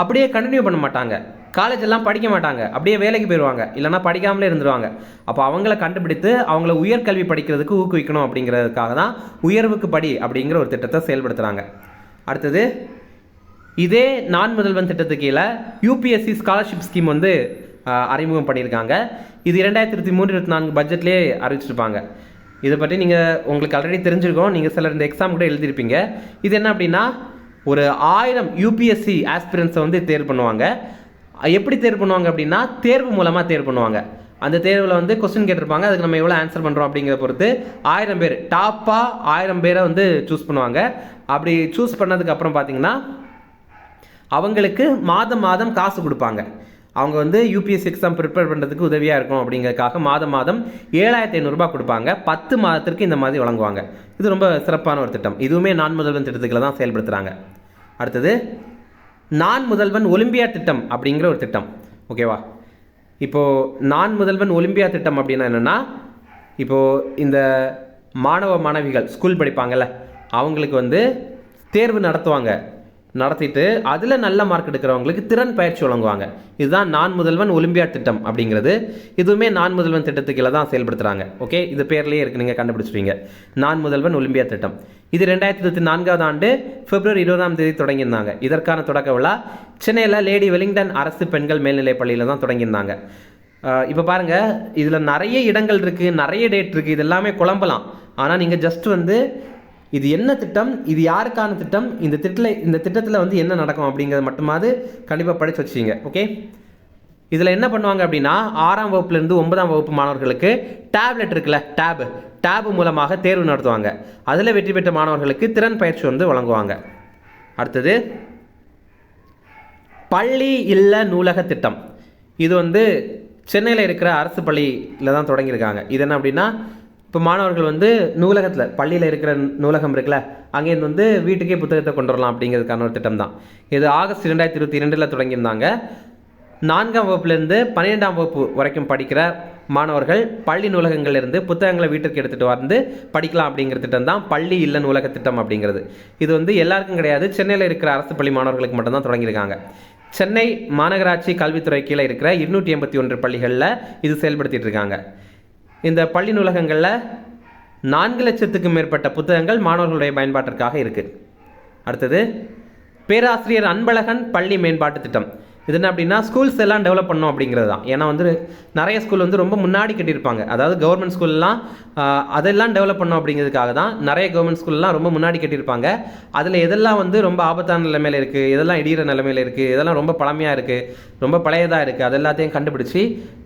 அப்படியே கண்டினியூ பண்ண மாட்டாங்க, காலேஜ் எல்லாம் படிக்க மாட்டாங்க, அப்படியே வேலைக்கு போயிடுவாங்க, இல்லைனா படிக்காமலே இருந்துருவாங்க. அப்போ அவங்கள கண்டுபிடித்து அவங்கள உயர்கல்வி படிக்கிறதுக்கு ஊக்குவிக்கணும் அப்படிங்கிறதுக்காக தான் உயர்வுக்கு படி அப்படிங்கிற ஒரு திட்டத்தை செயல்படுத்துகிறாங்க. அடுத்தது இதே நான் முதல்வன் திட்டத்துக்கு கீழே யூபிஎஸ்சி ஸ்காலர்ஷிப் ஸ்கீம் வந்து அறிமுகம் பண்ணியிருக்காங்க. இது 2023-24 பட்ஜெட்லேயே அறிவிச்சிருப்பாங்க. இதை பற்றி நீங்கள் உங்களுக்கு ஆல்ரெடி தெரிஞ்சிருக்கோம், நீங்கள் சிலர் இந்த எக்ஸாம் கூட எழுதியிருப்பீங்க. இது என்ன அப்படின்னா ஒரு 1000 யூபிஎஸ்சி ஆஸ்பிரன்ஸை வந்து தேர்வு பண்ணுவாங்க. எப்படி தேர்வு பண்ணுவாங்க அப்படின்னா தேர்வு மூலமாக தேர்வு பண்ணுவாங்க. அந்த தேர்வில் வந்து கொஸ்டின் கேட்டிருப்பாங்க, அதுக்கு நம்ம எவ்வளோ ஆன்சர் பண்ணுறோம் அப்படிங்கிறத பொறுத்து 1000 பேர் டாப்பாக 1000 பேரை வந்து சூஸ் பண்ணுவாங்க. அப்படி சூஸ் பண்ணதுக்கப்புறம் பார்த்தீங்கன்னா அவங்களுக்கு மாதம் மாதம் காசு கொடுப்பாங்க. அவங்க வந்து யூபிஎஸ்சி எக்ஸாம் ப்ரிப்பேர் பண்ணுறதுக்கு உதவியாக இருக்கும் அப்படிங்கிறதுக்காக மாதம் மாதம் 7500 ரூபாய் கொடுப்பாங்க. 10 மாதத்திற்கு இந்த மாதிரி வழங்குவாங்க. இது ரொம்ப சிறப்பான ஒரு திட்டம். இதுவுமே நான் முதல்வன் திட்டத்துக்குள்ள தான் செயல்படுத்துகிறாங்க. அடுத்தது நான் முதல்வன் ஒலிம்பியா திட்டம் அப்படிங்கிற ஒரு திட்டம். ஓகேவா, இப்போது நான் முதல்வன் ஒலிம்பியா திட்டம் அப்படின்னா என்னென்னா இப்போது இந்த மாணவ மாணவிகள் ஸ்கூல் படிப்பாங்கள்ல, அவங்களுக்கு வந்து தேர்வு நடத்திட்டு அதில் நல்ல மார்க் எடுக்கிறவங்களுக்கு திறன் பயிற்சி வழங்குவாங்க. இதுதான் நான் முதல்வன் ஒலிம்பியா திட்டம் அப்படிங்கிறது. இதுவுமே நான் முதல்வன் திட்டத்துக்குள்ள தான் செயல்படுத்துகிறாங்க. ஓகே, இது பேர்லேயே இருக்குது, நீங்கள் கண்டுபிடிச்சிருவீங்க. நான் முதல்வன் ஒலிம்பியா திட்டம். இது 2024 ஆண்டு பிப்ரவரி 20ஆம் தேதி தொடங்கியிருந்தாங்க. இதற்கான தொடக்க விழா சென்னையில் லேடி வெலிங்டன் அரசு பெண்கள் மேல்நிலைப் பள்ளியில் தான் தொடங்கியிருந்தாங்க. இப்போ பாருங்கள், இதில் நிறைய இடங்கள் இருக்குது, நிறைய டேட் இருக்குது, இது எல்லாமே குழம்பலாம். ஆனால் நீங்கள் ஜஸ்ட் வந்து இது என்ன திட்டம், இது யாருக்கான திட்டம், இந்த திட்டத்தில் வந்து என்ன நடக்கும் அப்படிங்கிறது மட்டுமாவது கண்டிப்பாக படித்து வச்சுங்க. ஓகே, இதில் என்ன பண்ணுவாங்க அப்படின்னா 6ஆம் வகுப்புலேருந்து 9ஆம் வகுப்பு மாணவர்களுக்கு டேப்லெட் இருக்குல்ல, டேபு மூலமாக தேர்வு நடத்துவாங்க. அதில் வெற்றி பெற்ற மாணவர்களுக்கு திறன் பயிற்சி வந்து வழங்குவாங்க. அடுத்தது பள்ளி இல்ல நூலக திட்டம். இது வந்து சென்னையில் இருக்கிற அரசு பள்ளியில் தான் தொடங்கியிருக்காங்க. இது என்ன அப்படின்னா இப்போ மாணவர்கள் வந்து நூலகத்தில் பள்ளியில் இருக்கிற நூலகம் இருக்குல்ல, அங்கேருந்து வந்து வீட்டுக்கே புத்தகத்தை கொண்டு வரலாம் அப்படிங்கிறதுக்கான ஒரு திட்டம் தான். இது ஆகஸ்ட் 2022 தொடங்கியிருந்தாங்க. 4ஆம் வகுப்புலேருந்து 12ஆம் வகுப்பு வரைக்கும் படிக்கிற மாணவர்கள் பள்ளி நூலகங்கள்லேருந்து புத்தகங்களை வீட்டுக்கு எடுத்துகிட்டு வந்து படிக்கலாம் அப்படிங்கிற திட்டம் தான் பள்ளி இல்ல நூலக திட்டம் அப்படிங்கிறது. இது வந்து எல்லாருக்கும் கிடையாது, சென்னையில் இருக்கிற அரசு பள்ளி மாணவர்களுக்கு மட்டும்தான் தொடங்கியிருக்காங்க. சென்னை மாநகராட்சி கல்வித்துறை கீழே இருக்கிற 281 பள்ளிகளில் இது செயல்படுத்திட்டு இருக்காங்க. இந்த பள்ளி நூலகங்களில் 4 லட்சத்துக்கும் மேற்பட்ட புத்தகங்கள் மாணவர்களுடைய பயன்பாட்டிற்காக இருக்குது. அடுத்தது பேராசிரியர் அன்பழகன் பள்ளி மேம்பாட்டு திட்டம். இது என்ன அப்படின்னா ஸ்கூல்ஸ் எல்லாம் டெவலப் பண்ணோம் அப்படிங்கிறது தான். ஏன்னா வந்து நிறைய ஸ்கூல் வந்து ரொம்ப முன்னாடி கட்டியிருப்பாங்க, அதாவது கவர்மெண்ட் ஸ்கூல்லாம் அதெல்லாம் டெவலப் பண்ணோம் அப்படிங்கிறதுக்காக தான் நிறைய கவர்மெண்ட் ஸ்கூல்லாம் ரொம்ப முன்னாடி கட்டியிருப்பாங்க. அதில் எதெல்லாம் வந்து ரொம்ப ஆபத்தான நிலைமையில் இருக்குது, எதெல்லாம் இடிகிற நிலைமையில் இருக்குது, இதெல்லாம் ரொம்ப பழமையாக இருக்குது, ரொம்ப பழையதாக இருக்குது, அது எல்லாத்தையும் கண்டுபிடிச்சி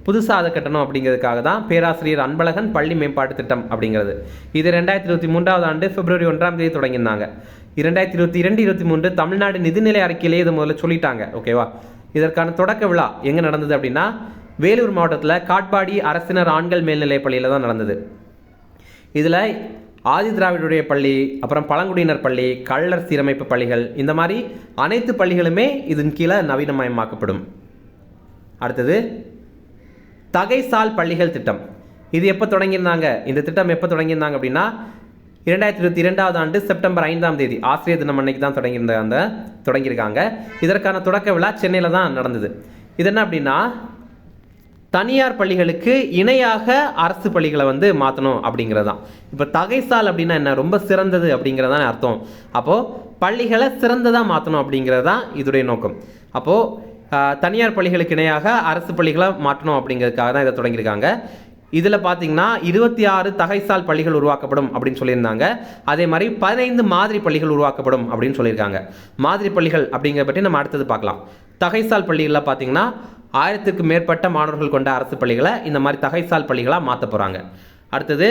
புதுசாக அதை கட்டணும் அப்படிங்கிறதுக்காக தான் பேராசிரியர் அன்பழகன் பள்ளி மேம்பாட்டு திட்டம் அப்படிங்கிறது. இது 2023 ஆண்டு பிப்ரவரி 1ஆம் தேதி தொடங்கியிருந்தாங்க. 2022-23 தமிழ்நாடு நிதிநிலை அறிக்கையிலே இதை முதல்ல சொல்லிட்டாங்க. ஓகேவா, இதற்கான தொடக்க விழா எங்கே நடந்தது அப்படின்னா வேலூர் மாவட்டத்தில் காட்பாடி அரசினர் ஆண்கள் மேல்நிலைப் பள்ளியில் தான் நடந்தது. இதில் ஆதி திராவிடருடைய பள்ளி, அப்புறம் பழங்குடியினர் பள்ளி, கள்ளர் சீரமைப்பு பள்ளிகள், இந்த மாதிரி அனைத்து பள்ளிகளுமே இதன் கீழே நவீனமயமாக்கப்படும். அடுத்தது தகைசால் பள்ளிகள் திட்டம். இது எப்போ தொடங்கியிருந்தாங்க, இந்த திட்டம் எப்போ தொடங்கியிருந்தாங்க அப்படின்னா 2022 ஆண்டு செப்டம்பர் 5ஆம் தேதி ஆசிரியர் தினம் அன்னைக்கு தான் தொடங்கியிருக்காங்க. இதற்கான தொடக்க விழா சென்னையில் தான் நடந்தது. இது என்ன அப்படின்னா தனியார் பள்ளிகளுக்கு இணையாக அரசு பள்ளிகளை வந்து மாற்றணும் அப்படிங்கிறது தான். இப்போ தகைசால் அப்படின்னா என்ன, ரொம்ப சிறந்தது அப்படிங்கிறதான் அர்த்தம். அப்போது பள்ளிகளை சிறந்ததாக மாற்றணும் அப்படிங்கிறது தான் இதுடைய நோக்கம். அப்போது தனியார் பள்ளிகளுக்கு இணையாக அரசு பள்ளிகளை மாற்றணும் அப்படிங்கிறதுக்காக தான் இதை தொடங்கியிருக்காங்க. இதில் பார்த்தீங்கன்னா 26 தகைசால் பள்ளிகள் உருவாக்கப்படும் அப்படின்னு சொல்லியிருந்தாங்க. அதே மாதிரி 15 மாதிரி பள்ளிகள் உருவாக்கப்படும் அப்படின்னு சொல்லியிருக்காங்க. மாதிரி பள்ளிகள் அப்படிங்கிறத பற்றி நம்ம அடுத்தது பார்க்கலாம். தகைசால் பள்ளிகளில் பார்த்தீங்கன்னா 1000க்கும் மேற்பட்ட மாணவர்கள் கொண்ட அரசு பள்ளிகளை இந்த மாதிரி தகைசால் பள்ளிகளாக மாற்ற போகிறாங்க. அடுத்தது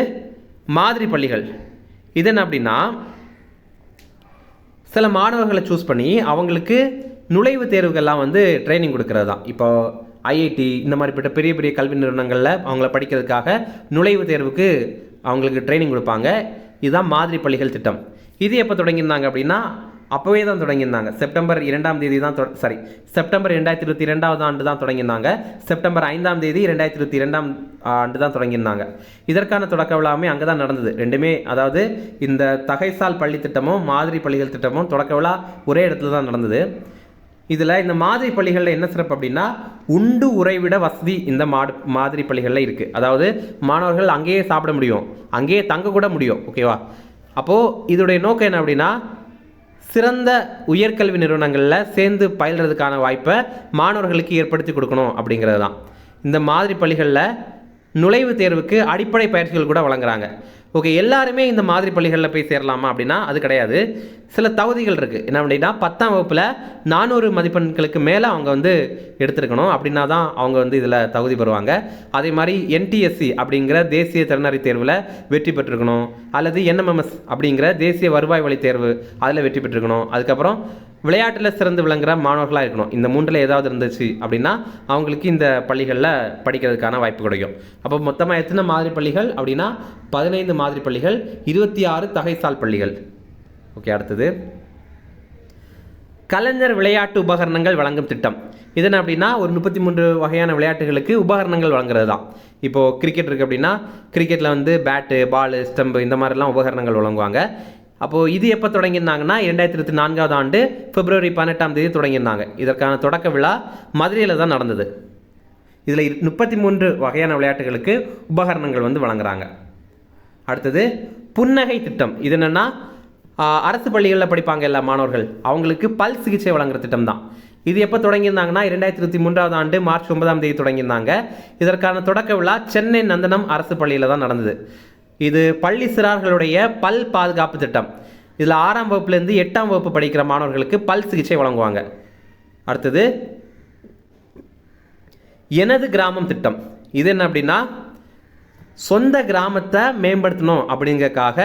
மாதிரி பள்ளிகள். இது என்ன அப்படின்னா, சில மாணவர்களை சூஸ் பண்ணி அவங்களுக்கு நுழைவுத் தேர்வுகள்லாம் வந்து ட்ரைனிங் கொடுக்கறது தான். இப்போ ஐஐடி இந்த மாதிரிப்பட்ட பெரிய பெரிய கல்வி நிறுவனங்களில் அவங்கள படிக்கிறதுக்காக நுழைவுத் தேர்வுக்கு அவங்களுக்கு ட்ரைனிங் கொடுப்பாங்க. இதுதான் மாதிரி பள்ளிகள் திட்டம். இது எப்போ தொடங்கியிருந்தாங்க அப்படின்னா, அப்போவே தான் தொடங்கியிருந்தாங்க. செப்டம்பர் 2ஆம் தேதி தான் செப்டம்பர் 2022 ஆண்டு தான் தொடங்கியிருந்தாங்க. செப்டம்பர் 5ஆம் தேதி 2022ஆம் ஆண்டு தான் தொடங்கியிருந்தாங்க. இதற்கான தொடக்க விழாவுமே அங்கே தான் நடந்தது. ரெண்டுமே, அதாவது இந்த தகைசால் பள்ளி திட்டமும் மாதிரி பள்ளிகள் திட்டமும் தொடக்க விழா ஒரே இடத்துல தான் நடந்தது. இதில் இந்த மாதிரி பள்ளிகளில் என்ன சிறப்பு அப்படின்னா, உண்டு உறைவிட வசதி இந்த மாதிரி பள்ளிகளில் இருக்குது. அதாவது மாணவர்கள் அங்கேயே சாப்பிட முடியும், அங்கேயே தங்க கூட முடியும். ஓகேவா? அப்போது இதோடைய நோக்கம் என்ன அப்படின்னா, சிறந்த உயர்கல்வி நிறுவனங்களில் சேர்ந்து பயில்றதுக்கான வாய்ப்பை மாணவர்களுக்கு ஏற்படுத்தி கொடுக்கணும் அப்படிங்கிறது தான். இந்த மாதிரி பள்ளிகளில் நுழைவுத் தேர்வுக்கு அடிப்படை பயிற்சிகள் கூட வழங்குறாங்க. ஓகே, எல்லாருமே இந்த மாதிரி பள்ளிகளில் போய் சேரலாமா அப்படின்னா அது கிடையாது. சில தகுதிகள் இருக்குது. என்ன அப்படின்னா, 10ஆம் வகுப்பில் 400 மதிப்பெண்களுக்கு மேலே அவங்க வந்து எடுத்துருக்கணும். அப்படின்னா தான் அவங்க வந்து இதில் தகுதி பெறுவாங்க. அதே மாதிரி NTSC அப்படிங்கிற தேசிய திறனறி தேர்வில் வெற்றி பெற்றிருக்கணும். அல்லது NMMS அப்படிங்கிற தேசிய வருவாய் வழி தேர்வு அதில் வெற்றி பெற்றிருக்கணும். அதுக்கப்புறம் விளையாட்டில் சிறந்து விளங்குகிற மாணவர்களாக இருக்கணும். இந்த 3ல் ஏதாவது இருந்துச்சு அப்படின்னா அவங்களுக்கு இந்த பள்ளிகளில் படிக்கிறதுக்கான வாய்ப்பு கிடைக்கும். அப்போ மொத்தமாக எத்தனை மாதிரி பள்ளிகள் அப்படின்னா 15 மாதிரி பள்ளிகள், 26 தகைசால் பள்ளிகள். ஓகே, அடுத்தது கலைஞர் விளையாட்டு உபகரணங்கள் வழங்கும் திட்டம். இது என்ன அப்படின்னா, ஒரு 33 வகையான விளையாட்டுகளுக்கு உபகரணங்கள் வழங்குறது தான். இப்போது கிரிக்கெட் இருக்குது அப்படின்னா கிரிக்கெட்டில் வந்து பேட்டு, பாலு, ஸ்டம்பு இந்த மாதிரிலாம் உபகரணங்கள் வழங்குவாங்க. அப்போது இது எப்போ தொடங்கியிருந்தாங்கன்னா 2024ஆம் ஆண்டு பிப்ரவரி 18ஆம் தேதி தொடங்கியிருந்தாங்க. இதற்கான தொடக்க விழா மதுரையில் தான் நடந்தது. இதில் 33 வகையான விளையாட்டுகளுக்கு உபகரணங்கள் வந்து வழங்குறாங்க. அடுத்தது புன்னகை திட்டம். இது என்னென்னா, அரசு பள்ளிகளில் படிப்பாங்க எல்லா மாணவர்கள், அவங்களுக்கு பல் சிகிச்சை வழங்குற திட்டம் தான். இது எப்போ தொடங்கியிருந்தாங்கன்னா 2023ஆம் ஆண்டு மார்ச் 9ஆம் தேதி தொடங்கியிருந்தாங்க. இதற்கான தொடக்க விழா சென்னை நந்தனம் அரசு பள்ளியில் தான் நடந்தது. இது பள்ளி சிறார்களுடைய பல் பாதுகாப்பு திட்டம். இதில் 6ஆம் வகுப்புலேருந்து 8ஆம் வகுப்பு படிக்கிற மாணவர்களுக்கு பல் சிகிச்சை வழங்குவாங்க. அடுத்தது எனது கிராமம் திட்டம். இது என்ன அப்படின்னா, சொந்த கிராமத்தை மேம்படுத்தணும் அப்படிங்கிறதுக்காக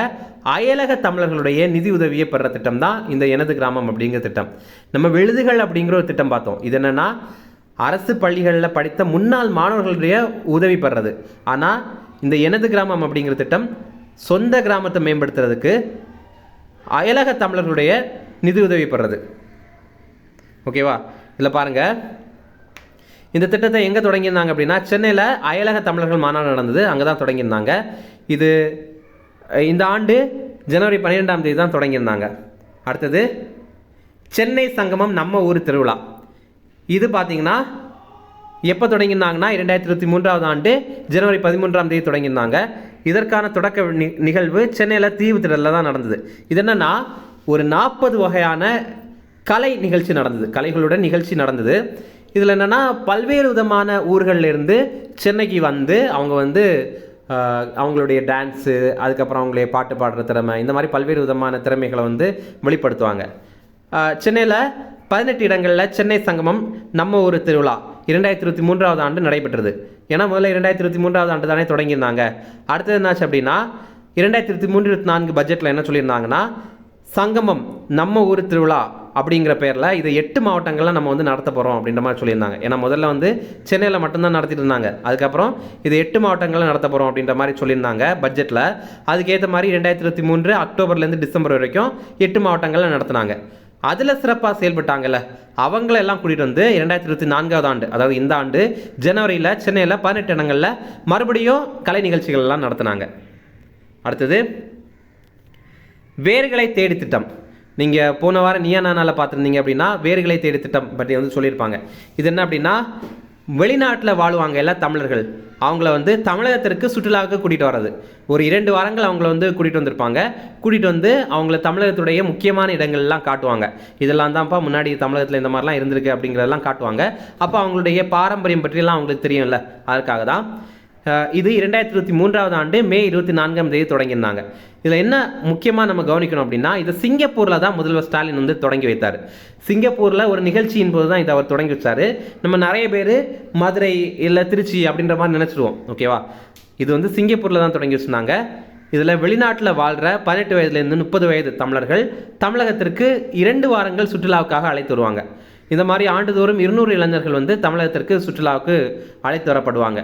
அயலக தமிழர்களுடைய நிதி உதவியை பெற திட்டம் தான் இந்த எனது கிராமம் அப்படிங்கிற திட்டம். நம்ம விழுதுகள் அப்படிங்கிற ஒரு திட்டம் பார்த்தோம். இது என்னென்னா, அரசு பள்ளிகளில் படித்த முன்னாள் மாணவர்களுடைய உதவி பெறுறது. ஆனால் இந்த எனது கிராமம் அப்படிங்கிற திட்டம் சொந்த கிராமத்தை மேம்படுத்துறதுக்கு அயலக தமிழர்களுடைய நிதி உதவி பெறுறது. ஓகேவா? இதில் பாருங்கள், இந்த திட்டத்தை எங்கே தொடங்கியிருந்தாங்க அப்படின்னா, சென்னையில் அயலக தமிழர்கள் மாநாடு நடந்தது, அங்கே தான் தொடங்கியிருந்தாங்க. இது இந்த ஆண்டு ஜனவரி 12ஆம் தேதி தான் தொடங்கியிருந்தாங்க. அடுத்தது சென்னை சங்கமம் நம்ம ஊர் திருவிழா. இது பார்த்தீங்கன்னா எப்போ தொடங்கியிருந்தாங்கன்னா 2023ஆம் ஆண்டு ஜனவரி 13ஆம் தேதி தொடங்கியிருந்தாங்க. இதற்கான தொடக்க நிகழ்வு சென்னையில் தீவு திடலில் தான் நடந்தது. இது என்னென்னா, ஒரு 40 வகையான கலை நிகழ்ச்சி நடந்தது, கலைகளுடன் நிகழ்ச்சி நடந்தது. இதில் என்னென்னா, பல்வேறு விதமான ஊர்களிலிருந்து சென்னைக்கு வந்து அவங்க வந்து அவங்களுடைய டான்ஸு, அதுக்கப்புறம் அவங்களுடைய பாட்டு பாடுற திறமை, இந்த மாதிரி பல்வேறு விதமான திறமைகளை வந்து வெளிப்படுத்துவாங்க. சென்னையில் 18 இடங்களில் சென்னை சங்கமம் நம்ம ஊர் திருவிழா 2023ஆம் ஆண்டு நடைபெற்றது. ஏன்னா முதல்ல 2023ஆம் ஆண்டு தானே தொடங்கியிருந்தாங்க. அடுத்தது என்னாச்சு அப்படின்னா, 2023-24 பட்ஜெட்டில் என்ன சொல்லியிருந்தாங்கன்னா, சங்கமம் நம்ம ஊர் திருவிழா அப்படிங்கிற பேரில் இதை 8 மாவட்டங்களில் நம்ம வந்து நடத்த போகிறோம் அப்படின்ற மாதிரி சொல்லியிருந்தாங்க. ஏன்னா முதல்ல வந்து சென்னையில் மட்டும்தான் நடத்திட்டு இருந்தாங்க. அதுக்கப்புறம் இது 8 மாவட்டங்களில் நடத்த போகிறோம் அப்படின்ற மாதிரி சொல்லியிருந்தாங்க பட்ஜெட்டில். அதுக்கேற்ற மாதிரி 2023 அக்டோபர்லேருந்து டிசம்பர் வரைக்கும் 8 மாவட்டங்களில் நடத்தினாங்க. அதில் சிறப்பாக செயல்பட்டாங்கல்ல, அவங்களெல்லாம் கூட்டிகிட்டு வந்து 2024ஆம் ஆண்டு, அதாவது இந்த ஆண்டு ஜனவரியில் சென்னையில் 18 இடங்களில் மறுபடியும் கலை நிகழ்ச்சிகள்லாம் நடத்தினாங்க. அடுத்தது வேர்களை தேடி திட்டம். நீங்கள் போன வாரம் நீயா நானால பார்த்துருந்தீங்க அப்படின்னா வேர்களை தேடி திட்டம் பற்றி வந்து சொல்லியிருப்பாங்க. இது என்ன அப்படின்னா, வெளிநாட்டில் வாழ்வாங்க எல்லா தமிழர்கள், அவங்கள வந்து தமிழகத்திற்கு சுற்றுலாவுக்கு கூட்டிகிட்டு வர்றது. ஒரு 2 வாரங்கள் அவங்கள வந்து கூட்டிகிட்டு வந்திருப்பாங்க. கூட்டிகிட்டு வந்து அவங்கள தமிழகத்துடைய முக்கியமான இடங்கள்லாம் காட்டுவாங்க. இதெல்லாம் தான்ப்பா முன்னாடி தமிழகத்தில் இந்த மாதிரிலாம் இருந்திருக்கு அப்படிங்கிறதெல்லாம் காட்டுவாங்க. அப்போ அவங்களுடைய பாரம்பரியம் பற்றியெல்லாம் அவங்களுக்கு தெரியும்ல, அதுக்காக தான். இது 2023ஆவது ஆண்டு மே 24ஆம் தேதி தொடங்கியிருந்தாங்க. இதில் என்ன முக்கியமாக நம்ம கவனிக்கணும் அப்படின்னா, இது சிங்கப்பூரில் தான் முதல்வர் ஸ்டாலின் வந்து தொடங்கி வைத்தார். சிங்கப்பூரில் ஒரு நிகழ்ச்சியின் போது தான் இதை அவர் தொடங்கி வச்சார். நம்ம நிறைய பேர் மதுரை இல்லை திருச்சி அப்படின்ற மாதிரி நினச்சிடுவோம், ஓகேவா. இது வந்து சிங்கப்பூரில் தான் தொடங்கி வச்சுருந்தாங்க. இதில் வெளிநாட்டில் வாழ்கிற 18 வயதுலேருந்து 30 வயது தமிழர்கள் தமிழகத்திற்கு 2 வாரங்கள் சுற்றுலாவுக்காக அழைத்து வருவாங்க. இந்த மாதிரி ஆண்டுதோறும் 200 இளைஞர்கள் வந்து தமிழகத்திற்கு சுற்றுலாவுக்கு அழைத்து வரப்படுவாங்க.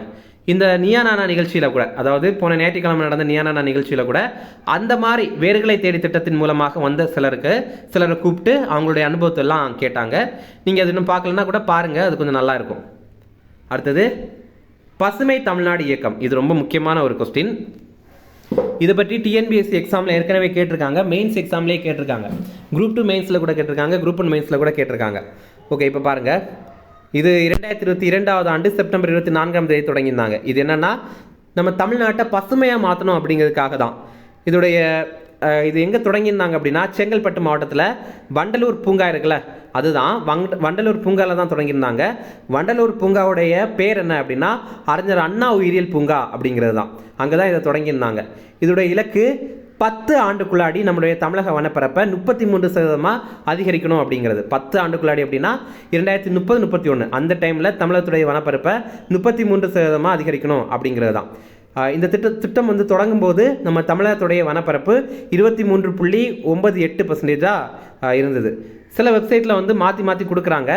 இந்த நியானானா நிகழ்ச்சியில் கூட, அதாவது போன ஞாயிற்றுக்கிழமை நடந்த நியானானா நிகழ்ச்சியில் கூட அந்த மாதிரி வேர்களை தேடி திட்டத்தின் மூலமாக வந்த சிலரை கூப்பிட்டு அவங்களுடைய அனுபவத்தை எல்லாம் கேட்டாங்க. நீங்கள் அது இன்னும் பார்க்கலன்னா கூட பாருங்கள், அது கொஞ்சம் நல்லா இருக்கும். அடுத்தது பசுமை தமிழ்நாடு இயக்கம். இது ரொம்ப முக்கியமான ஒரு கொஸ்டின். இதை பற்றி டிஎன்பிஎஸ்சி எக்ஸாமில் ஏற்கனவே கேட்டிருக்காங்க, மெயின்ஸ் எக்ஸாம்லேயே கேட்டிருக்காங்க, குரூப் 2 மெயின்ஸில் கூட கேட்டிருக்காங்க, குரூப் 1 மெயின்ஸில் கூட கேட்டிருக்காங்க. ஓகே, இப்போ பாருங்கள். இது 2022ஆவது ஆண்டு செப்டம்பர் 24ஆம் தேதி தொடங்கியிருந்தாங்க. இது என்னென்னா, நம்ம தமிழ்நாட்டை பசுமையாக மாற்றணும் அப்படிங்கிறதுக்காக தான். இது எங்கே தொடங்கியிருந்தாங்க அப்படின்னா, செங்கல்பட்டு மாவட்டத்தில் வண்டலூர் பூங்கா இருக்குல்ல, அதுதான் வண்டலூர் பூங்காவில் தான் தொடங்கியிருந்தாங்க. வண்டலூர் பூங்காவுடைய பேர் என்ன அப்படின்னா, அறிஞர் அண்ணா உயிரியல் பூங்கா அப்படிங்கிறது தான். அங்கே தான் இதை தொடங்கியிருந்தாங்க. இதோடைய இலக்கு 10 ஆண்டுக்குள்ளாடி நம்முடைய தமிழக வனப்பரப்பை 33% அதிகரிக்கணும் அப்படிங்கிறது. 10 ஆண்டுக்குள்ளாடி அப்படின்னா 2030-31 அந்த டைமில் தமிழகத்துடைய வனப்பரப்பை 33% அதிகரிக்கணும் அப்படிங்கிறது தான். இந்த திட்டம் வந்து தொடங்கும் போது நம்ம தமிழகத்துடைய வனப்பரப்பு 23.98% இருந்தது. சில வெப்சைட்டில் வந்து மாற்றி கொடுக்குறாங்க.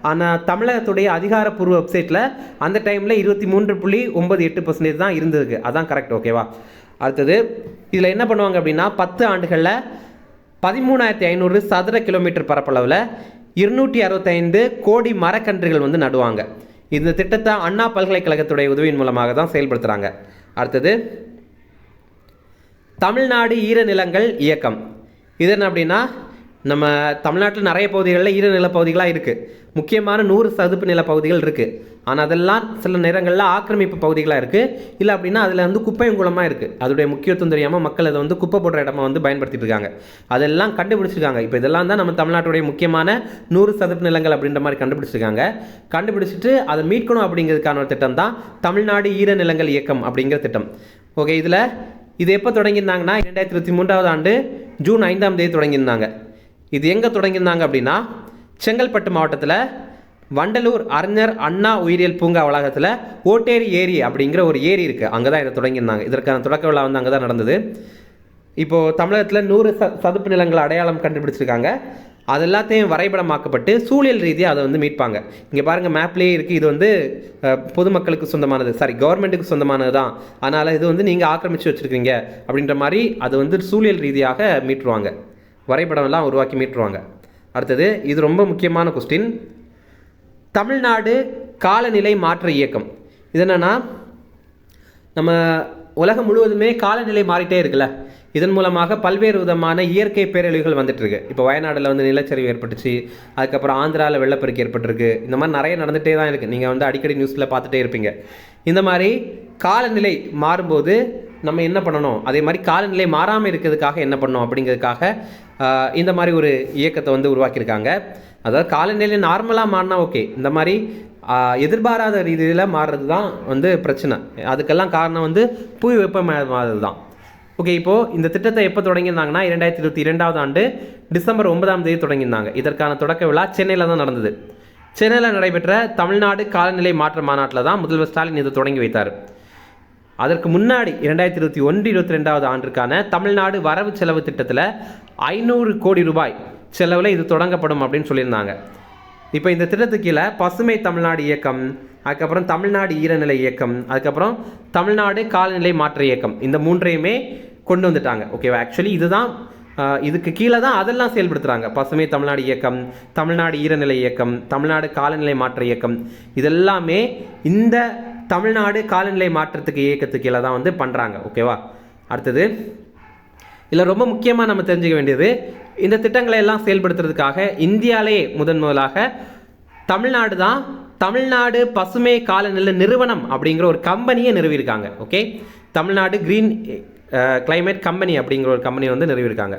ஆனால் தமிழகத்துடைய அதிகாரப்பூர்வ வெப்சைட்டில் அந்த டைமில் 23.98% தான் இருந்ததுக்கு. அதான் கரெக்ட், ஓகேவா. அடுத்தது இதில் என்ன பண்ணுவாங்க அப்படின்னா, 10 ஆண்டுகளில் 13,500 சதுர கிலோமீட்டர் பரப்பளவில் 265 கோடி மரக்கன்றுகள் வந்து நடுவாங்க. இந்த திட்டத்தை அண்ணா பல்கலைக்கழகத்துடைய உதவியின் மூலமாக தான் செயல்படுத்துகிறாங்க. அடுத்தது தமிழ்நாடு ஈரநிலங்கள் இயக்கம். இது என்ன அப்படின்னா, நம்ம தமிழ்நாட்டில் நிறைய பகுதிகளில் ஈரநில பகுதிகளாக இருக்குது. முக்கியமான 100 சதுப்பு நில பகுதிகள் இருக்குது. ஆனால் அதெல்லாம் சில நேரங்களில் ஆக்கிரமிப்பு பகுதிகளாக இருக்குது. இல்லை அப்படின்னா அதில் வந்து குப்பையும் குளமாக இருக்குது. அதோடைய முக்கியத்துவம் தெரியாமல் மக்கள் அதை வந்து குப்பை போடுற இடமா வந்து பயன்படுத்திட்டு இருக்காங்க. அதெல்லாம் கண்டுபிடிச்சிருக்காங்க. இப்போ இதெல்லாம் தான் நம்ம தமிழ்நாட்டுடைய முக்கியமான 100 சதுப்பு நிலங்கள் அப்படின்ற மாதிரி கண்டுபிடிச்சிட்டு அதை மீட்கணும் அப்படிங்கிறதுக்கான ஒரு திட்டம் தான் தமிழ்நாடு ஈரநிலங்கள் இயக்கம் அப்படிங்கிற திட்டம். ஓகே, இது எப்போ தொடங்கியிருந்தாங்கன்னா 2023ஆவது ஆண்டு ஜூன் 5ஆம் தேதி தொடங்கியிருந்தாங்க. இது எங்கே தொடங்கியிருந்தாங்க அப்படின்னா, செங்கல்பட்டு மாவட்டத்தில் வண்டலூர் அறிஞர் அண்ணா உயிரியல் பூங்கா வளாகத்தில் ஓட்டேரி ஏரி அப்படிங்கிற ஒரு ஏரி இருக்குது, அங்கே தான் இதை தொடங்கியிருந்தாங்க. இதற்கான தொடக்க விழா வந்து அங்கே தான் நடந்தது. இப்போது தமிழகத்தில் 100 சதுப்பு நிலங்களை அடையாளம் கண்டுபிடிச்சிருக்காங்க. அது எல்லாத்தையும் வரைபடமாக்கப்பட்டு சூழல் ரீதியாக அதை வந்து மீட்பாங்க. இங்கே பாருங்கள், மேப்லேயே இருக்குது. இது வந்து பொதுமக்களுக்கு சொந்தமானது, கவர்மெண்ட்டுக்கு சொந்தமானது தான். அதனால் இது வந்து நீங்கள் ஆக்கிரமித்து வச்சுருக்கீங்க அப்படின்ற மாதிரி அது வந்து சூழல் ரீதியாக மீட்டுருவாங்க, வரைபடம்லாம் உருவாக்கி மீட்டுருவாங்க. அடுத்தது இது ரொம்ப முக்கியமான கொஸ்டின். தமிழ்நாடு காலநிலை மாற்ற இயக்கம். இது என்னென்னா, நம்ம உலகம் முழுவதுமே காலநிலை மாறிட்டே இருக்குல்ல. இதன் மூலமாக பல்வேறு விதமான இயற்கை பேரழிவுகள் வந்துட்டு இருக்கு. இப்போ வயநாடில் வந்து நிலச்சரிவு ஏற்பட்டுச்சு, அதுக்கப்புறம் ஆந்திராவில் வெள்ளப்பெருக்கு ஏற்பட்டிருக்கு. இந்த மாதிரி நிறைய நடந்துகிட்டே தான் இருக்குது. நீங்கள் வந்து அடிக்கடி நியூஸில் பார்த்துட்டே இருப்பீங்க. இந்த மாதிரி காலநிலை மாறும்போது நம்ம என்ன பண்ணணும், அதே மாதிரி காலநிலை மாறாமல் இருக்கிறதுக்காக என்ன பண்ணணும் அப்படிங்கிறதுக்காக இந்த மாதிரி ஒரு இயக்கத்தை வந்து உருவாக்கியிருக்காங்க. அதாவது காலநிலை நார்மலாக மாறினா ஓகே, இந்த மாதிரி எதிர்பாராத ரீதியில் மாறுறது தான் வந்து பிரச்சனை. அதுக்கெல்லாம் காரணம் வந்து புவி வெப்பமயமானது தான். ஓகே, இப்போது இந்த திட்டத்தை எப்போ தொடங்கியிருந்தாங்கன்னா 2022ஆவது ஆண்டு டிசம்பர் 9ஆம் தேதி தொடங்கியிருந்தாங்க. இதற்கான தொடக்க விழா சென்னையில் தான் நடந்தது. சென்னையில் நடைபெற்ற தமிழ்நாடு காலநிலை மாற்ற மாநாட்டில் தான் முதல்வர் ஸ்டாலின் இதை தொடங்கி வைத்தார். அதற்கு முன்னாடி 2021-22ஆவது ஆண்டிற்கான தமிழ்நாடு வரவு செலவு திட்டத்தில் 500 கோடி ரூபாய் செலவில் இது தொடங்கப்படும் அப்படின்னு சொல்லியிருந்தாங்க. இப்போ இந்த திட்டத்துக்கு கீழே பசுமை தமிழ்நாடு இயக்கம், அதுக்கப்புறம் தமிழ்நாடு ஈரநிலை இயக்கம், அதுக்கப்புறம் தமிழ்நாடு காலநிலை மாற்ற இயக்கம், இந்த 3ஐயுமே கொண்டு வந்துட்டாங்க. ஓகேவா. ஆக்சுவலி இதுக்கு கீழே தான் அதெல்லாம் செயல்படுத்துகிறாங்க. பசுமை தமிழ்நாடு இயக்கம், தமிழ்நாடு ஈரநிலை இயக்கம், தமிழ்நாடு காலநிலை மாற்ற இயக்கம், இதெல்லாமே இந்த தமிழ்நாடு காலநிலை மாற்றத்துக்கு இயக்கத்துக்கு கீழே தான் வந்து பண்ணுறாங்க. ஓகேவா. அடுத்தது இதில் ரொம்ப முக்கியமாக நம்ம தெரிஞ்சுக்க வேண்டியது, இந்த திட்டங்களை எல்லாம் செயல்படுத்துறதுக்காக இந்தியாவிலே முதலாக தமிழ்நாடு தான் தமிழ்நாடு பசுமை காலநிலை நிறுவனம் அப்படிங்கிற ஒரு கம்பெனியை நிறுவியிருக்காங்க. Okay, Tamil Nadu green climate company அப்படிங்கிற ஒரு கம்பெனி வந்து நிறுவியிருக்காங்க.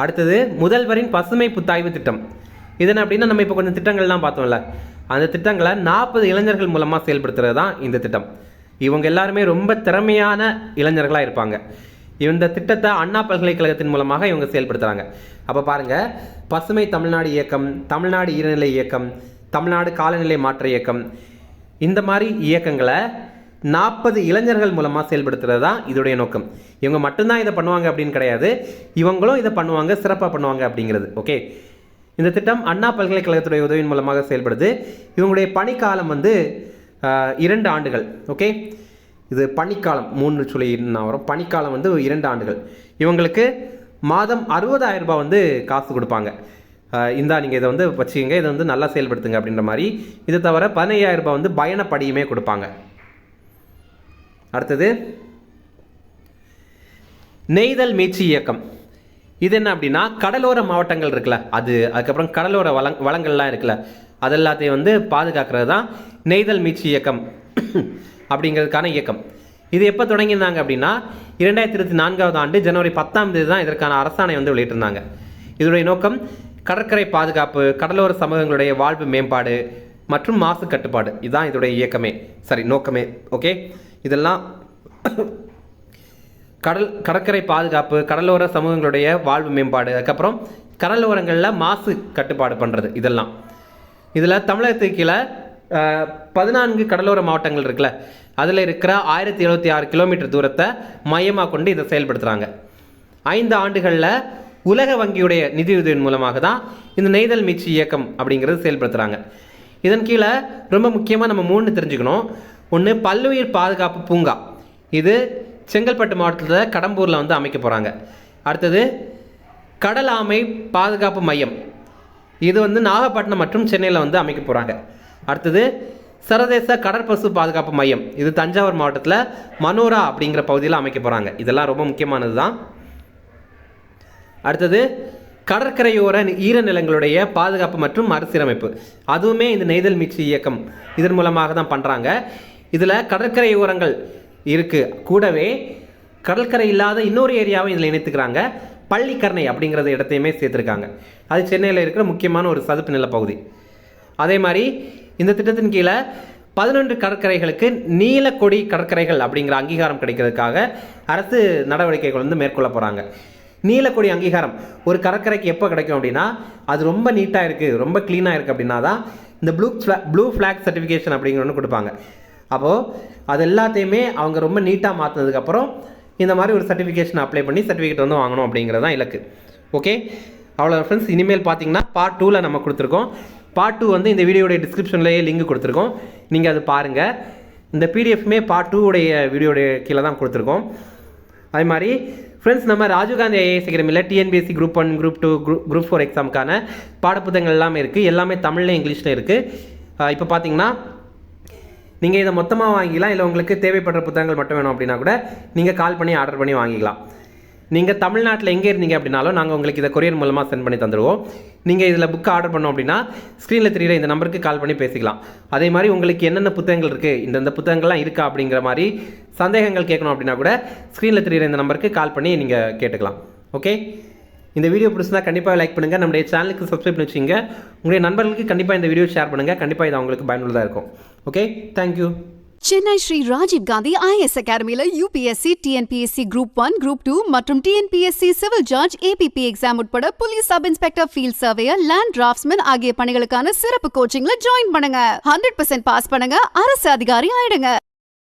அடுத்தது முதல்வரின் பசுமை புத்தாய்வு திட்டம். இது என்ன அப்படின்னா, நம்ம இப்போ கொஞ்சம் திட்டங்கள்லாம் பார்த்தோம்ல, அந்த திட்டங்களை 40 இளைஞர்கள் மூலமாக செயல்படுத்துறது தான் இந்த திட்டம். இவங்க எல்லாருமே ரொம்ப திறமையான இளைஞர்களாக இருப்பாங்க. இந்த திட்டத்தை அண்ணா பல்கலைக்கழகத்தின் மூலமாக இவங்க செயல்படுத்துகிறாங்க. அப்போ பாருங்கள், பசுமை தமிழ்நாடு இயக்கம், தமிழ்நாடு ஈரநிலை இயக்கம், தமிழ்நாடு காலநிலை மாற்ற இயக்கம், இந்த மாதிரி இயக்கங்களை 40 இளைஞர்கள் மூலமாக செயல்படுத்துறது தான் இதோடைய நோக்கம். இவங்க மட்டும்தான் இதை பண்ணுவாங்க அப்படின்னு கிடையாது, இவங்களும் இதை பண்ணுவாங்க, சிறப்பாக பண்ணுவாங்க அப்படிங்கிறது. ஓகே, இந்த திட்டம் அண்ணா பல்கலைக்கழகத்துடைய உதவியின் மூலமாக செயல்படுது. இவங்களுடைய பணிக்காலம் வந்து 2 ஆண்டுகள். ஓகே, இது பணிக்காலம் 3 சொல்லி வரும். பணிக்காலம் வந்து 2 ஆண்டுகள். இவங்களுக்கு மாதம் 60,000 ரூபாய் வந்து காசு கொடுப்பாங்க. நீங்கள் இதை வந்து வச்சுக்கோங்க, இதை வந்து நல்லா செயல்படுத்துங்க அப்படின்ற மாதிரி. இது தவிர 15,000 ரூபாய் வந்து பயணப்படியுமே கொடுப்பாங்க. அடுத்தது நெய்தல் மீட்சி இயக்கம். இது என்ன அப்படின்னா, கடலோர மாவட்டங்கள் இருக்குல்ல, அதுக்கப்புறம் கடலோர வளங்கள்லாம் இருக்குல்ல, அதெல்லாத்தையும் வந்து பாதுகாக்கிறது தான் நெய்தல் மீட்சி இயக்கம் அப்படிங்கிறதுக்கான இயக்கம். இது எப்போ தொடங்கியிருந்தாங்க அப்படின்னா, 2024 ஆண்டு ஜனவரி 10ஆம் தேதி தான் இதற்கான அரசாணை வந்து வெளியிட்டிருந்தாங்க. இதனுடைய நோக்கம் கடற்கரை பாதுகாப்பு, கடலோர சமூகங்களுடைய வாழ்வு மேம்பாடு மற்றும் மாசு கட்டுப்பாடு. இதுதான் இதோடைய இயக்கமே, நோக்கமே. ஓகே, இதெல்லாம் கடற்கரை பாதுகாப்பு, கடலோர சமூகங்களுடைய வாழ்வு மேம்பாடு, அதுக்கப்புறம் கடலோரங்களில் மாசு கட்டுப்பாடு பண்ணுறது. இதெல்லாம் இதில் தமிழகத்துக்கு கீழே 14 கடலோர மாவட்டங்கள் இருக்குல்ல, அதில் இருக்கிற 1076 கிலோமீட்டர் தூரத்தை மையமாக கொண்டு இதை செயல்படுத்துகிறாங்க. 5 ஆண்டுகளில் உலக வங்கியுடைய நிதியுதவியின் மூலமாக தான் இந்த நெய்தல் மீட்சி இயக்கம் அப்படிங்கிறது செயல்படுத்துகிறாங்க. இதன் கீழே ரொம்ப முக்கியமாக நம்ம 3 தெரிஞ்சுக்கணும். ஒன்று, பல்லுயிர் பாதுகாப்பு பூங்கா. இது செங்கல்பட்டு மாவட்டத்தில் கடம்பூரில் வந்து அமைக்க போகிறாங்க. அடுத்தது கடல் ஆமை பாதுகாப்பு மையம். இது வந்து நாகப்பட்டினம் மற்றும் சென்னையில் வந்து அமைக்க போகிறாங்க. அடுத்தது சர்வதேச கடற்பசு பாதுகாப்பு மையம். இது தஞ்சாவூர் மாவட்டத்தில் மனோரா அப்படிங்கிற பகுதியில் அமைக்க போகிறாங்க. இதெல்லாம் ரொம்ப முக்கியமானது தான். அடுத்தது கடற்கரையோர ஈரநிலங்களுடைய பாதுகாப்பு மற்றும் மறுசீரமைப்பு. அதுவுமே இந்த நெய்தல் மீட்சி இயக்கம் இதன் மூலமாக தான் பண்ணுறாங்க. இதில் கடற்கரை ஓரங்கள் இருக்குது, கூடவே கடற்கரை இல்லாத இன்னொரு ஏரியாவை இதில் இணைத்துக்கிறாங்க. பள்ளிக்கரணை அப்படிங்கிறத இடத்தையுமே சேர்த்துருக்காங்க. அது சென்னையில் இருக்கிற முக்கியமான ஒரு சதுப்பு நில பகுதி. அதே மாதிரி இந்த திட்டத்தின் கீழே 11 கடற்கரைகளுக்கு நீலக்கொடி கடற்கரைகள் அப்படிங்கிற அங்கீகாரம் கிடைக்கிறதுக்காக அரசு நடவடிக்கைகள் வந்து மேற்கொள்ள போகிறாங்க. நீலக்கொடி அங்கீகாரம் ஒரு கடற்கரைக்கு எப்போ கிடைக்கும் அப்படின்னா, அது ரொம்ப நீட்டாக இருக்குது, ரொம்ப க்ளீனாக இருக்குது அப்படின்னா தான் இந்த ப்ளூ ஃப்ளாக் சர்டிஃபிகேஷன் அப்படிங்கிற ஒன்று கொடுப்பாங்க. அப்போது அது எல்லாத்தையுமே அவங்க ரொம்ப நீட்டாக மாற்றினதுக்கப்புறம் இந்த மாதிரி ஒரு சர்டிஃபிகேஷன் அப்ளை பண்ணி சர்டிஃபிகேட் வந்து வாங்கணும் அப்படிங்கிறது தான் இலக்கு. ஓகே, அவ்வளோ ஃப்ரெண்ட்ஸ். இனிமேல் பார்த்தீங்கன்னா பார்ட் 2ல் நம்ம கொடுத்துருக்கோம். பார்ட் 2 வந்து இந்த வீடியோடைய டிஸ்கிரிப்ஷன்லேயே லிங்க் கொடுத்துருக்கோம், நீங்கள் அது பாருங்கள். இந்த பிடிஎஃப்மே பார்ட் 2 உடைய வீடியோடைய கீழே தான் கொடுத்துருக்கோம். அதே மாதிரி ஃப்ரெண்ட்ஸ், நம்ம ராஜீவ்காந்தி ஐஏஎஸ் அகாடமியில் டிஎன்பிஎஸ்சி குரூப் 1, குரூப் 2, குரூப் 4 எக்ஸாமுக்கான பாடப்புத்தகங்கள் எல்லாமே இருக்குது. எல்லாமே தமிழ்லையும் இங்கிலீஷில் இருக்குது. இப்போ பார்த்தீங்கன்னா நீங்கள் இதை மொத்தமாக வாங்கிக்கலாம், இல்லை உங்களுக்கு தேவைப்படுற புத்தகங்கள் மட்டும் வேணும் அப்படின்னா கூட நீங்கள் கால் பண்ணி ஆர்டர் பண்ணி வாங்கிக்கலாம். நீங்கள் தமிழ்நாட்டில் எங்கே இருந்தீங்க அப்படின்னாலும் நாங்கள் உங்களுக்கு இதை கொரியர் மூலமாக சென்ட் பண்ணி தந்துடுவோம். நீங்கள் இதில் புக்கு ஆர்டர் பண்ணோம் அப்படின்னா ஸ்க்ரீனில் தெரியுற இந்த நம்பருக்கு கால் பண்ணி பேசிக்கலாம். அதே மாதிரி உங்களுக்கு என்னென்ன புத்தகங்கள் இருக்குது, இந்த புத்தகங்கள்லாம் இருக்கா அப்படிங்கிற மாதிரி சந்தேகங்கள் கேட்கணும் அப்படின்னா கூட ஸ்க்ரீனில் தெரியுற இந்த நம்பருக்கு கால் பண்ணி நீங்கள் கேட்டுக்கலாம். ஓகே, இந்த வீடியோ பிடிச்சிருந்தா கண்டிப்பாக லைக் பண்ணுங்கள், நம்முடைய சேனலுக்கு சப்ஸ்கிரைப் பண்ணி வச்சுங்க. உங்களுடைய நண்பர்களுக்கு கண்டிப்பாக இந்த வீடியோ ஷேர் பண்ணுங்கள். கண்டிப்பாக இது அவங்களுக்கு பயனுள்ளதாக இருக்கும். Okay, thank you. Chennai Shri Rajiv Gandhi IAS அகாடமியில யூபிஎஸ்சி, டிஎன்பிஎஸ்சி குரூப் 1, குரூப் 2 மற்றும் TNPSC civil judge, APP exam உட்பட police sub inspector, field surveyor, land draftsman ஆகிய பணிகளுக்கான சிறப்பு கோச்சிங்ல ஜாயின் பண்ணுங்க. 100% பாஸ் பண்ணுங்க, அரசு அதிகாரி ஆயிடுங்க.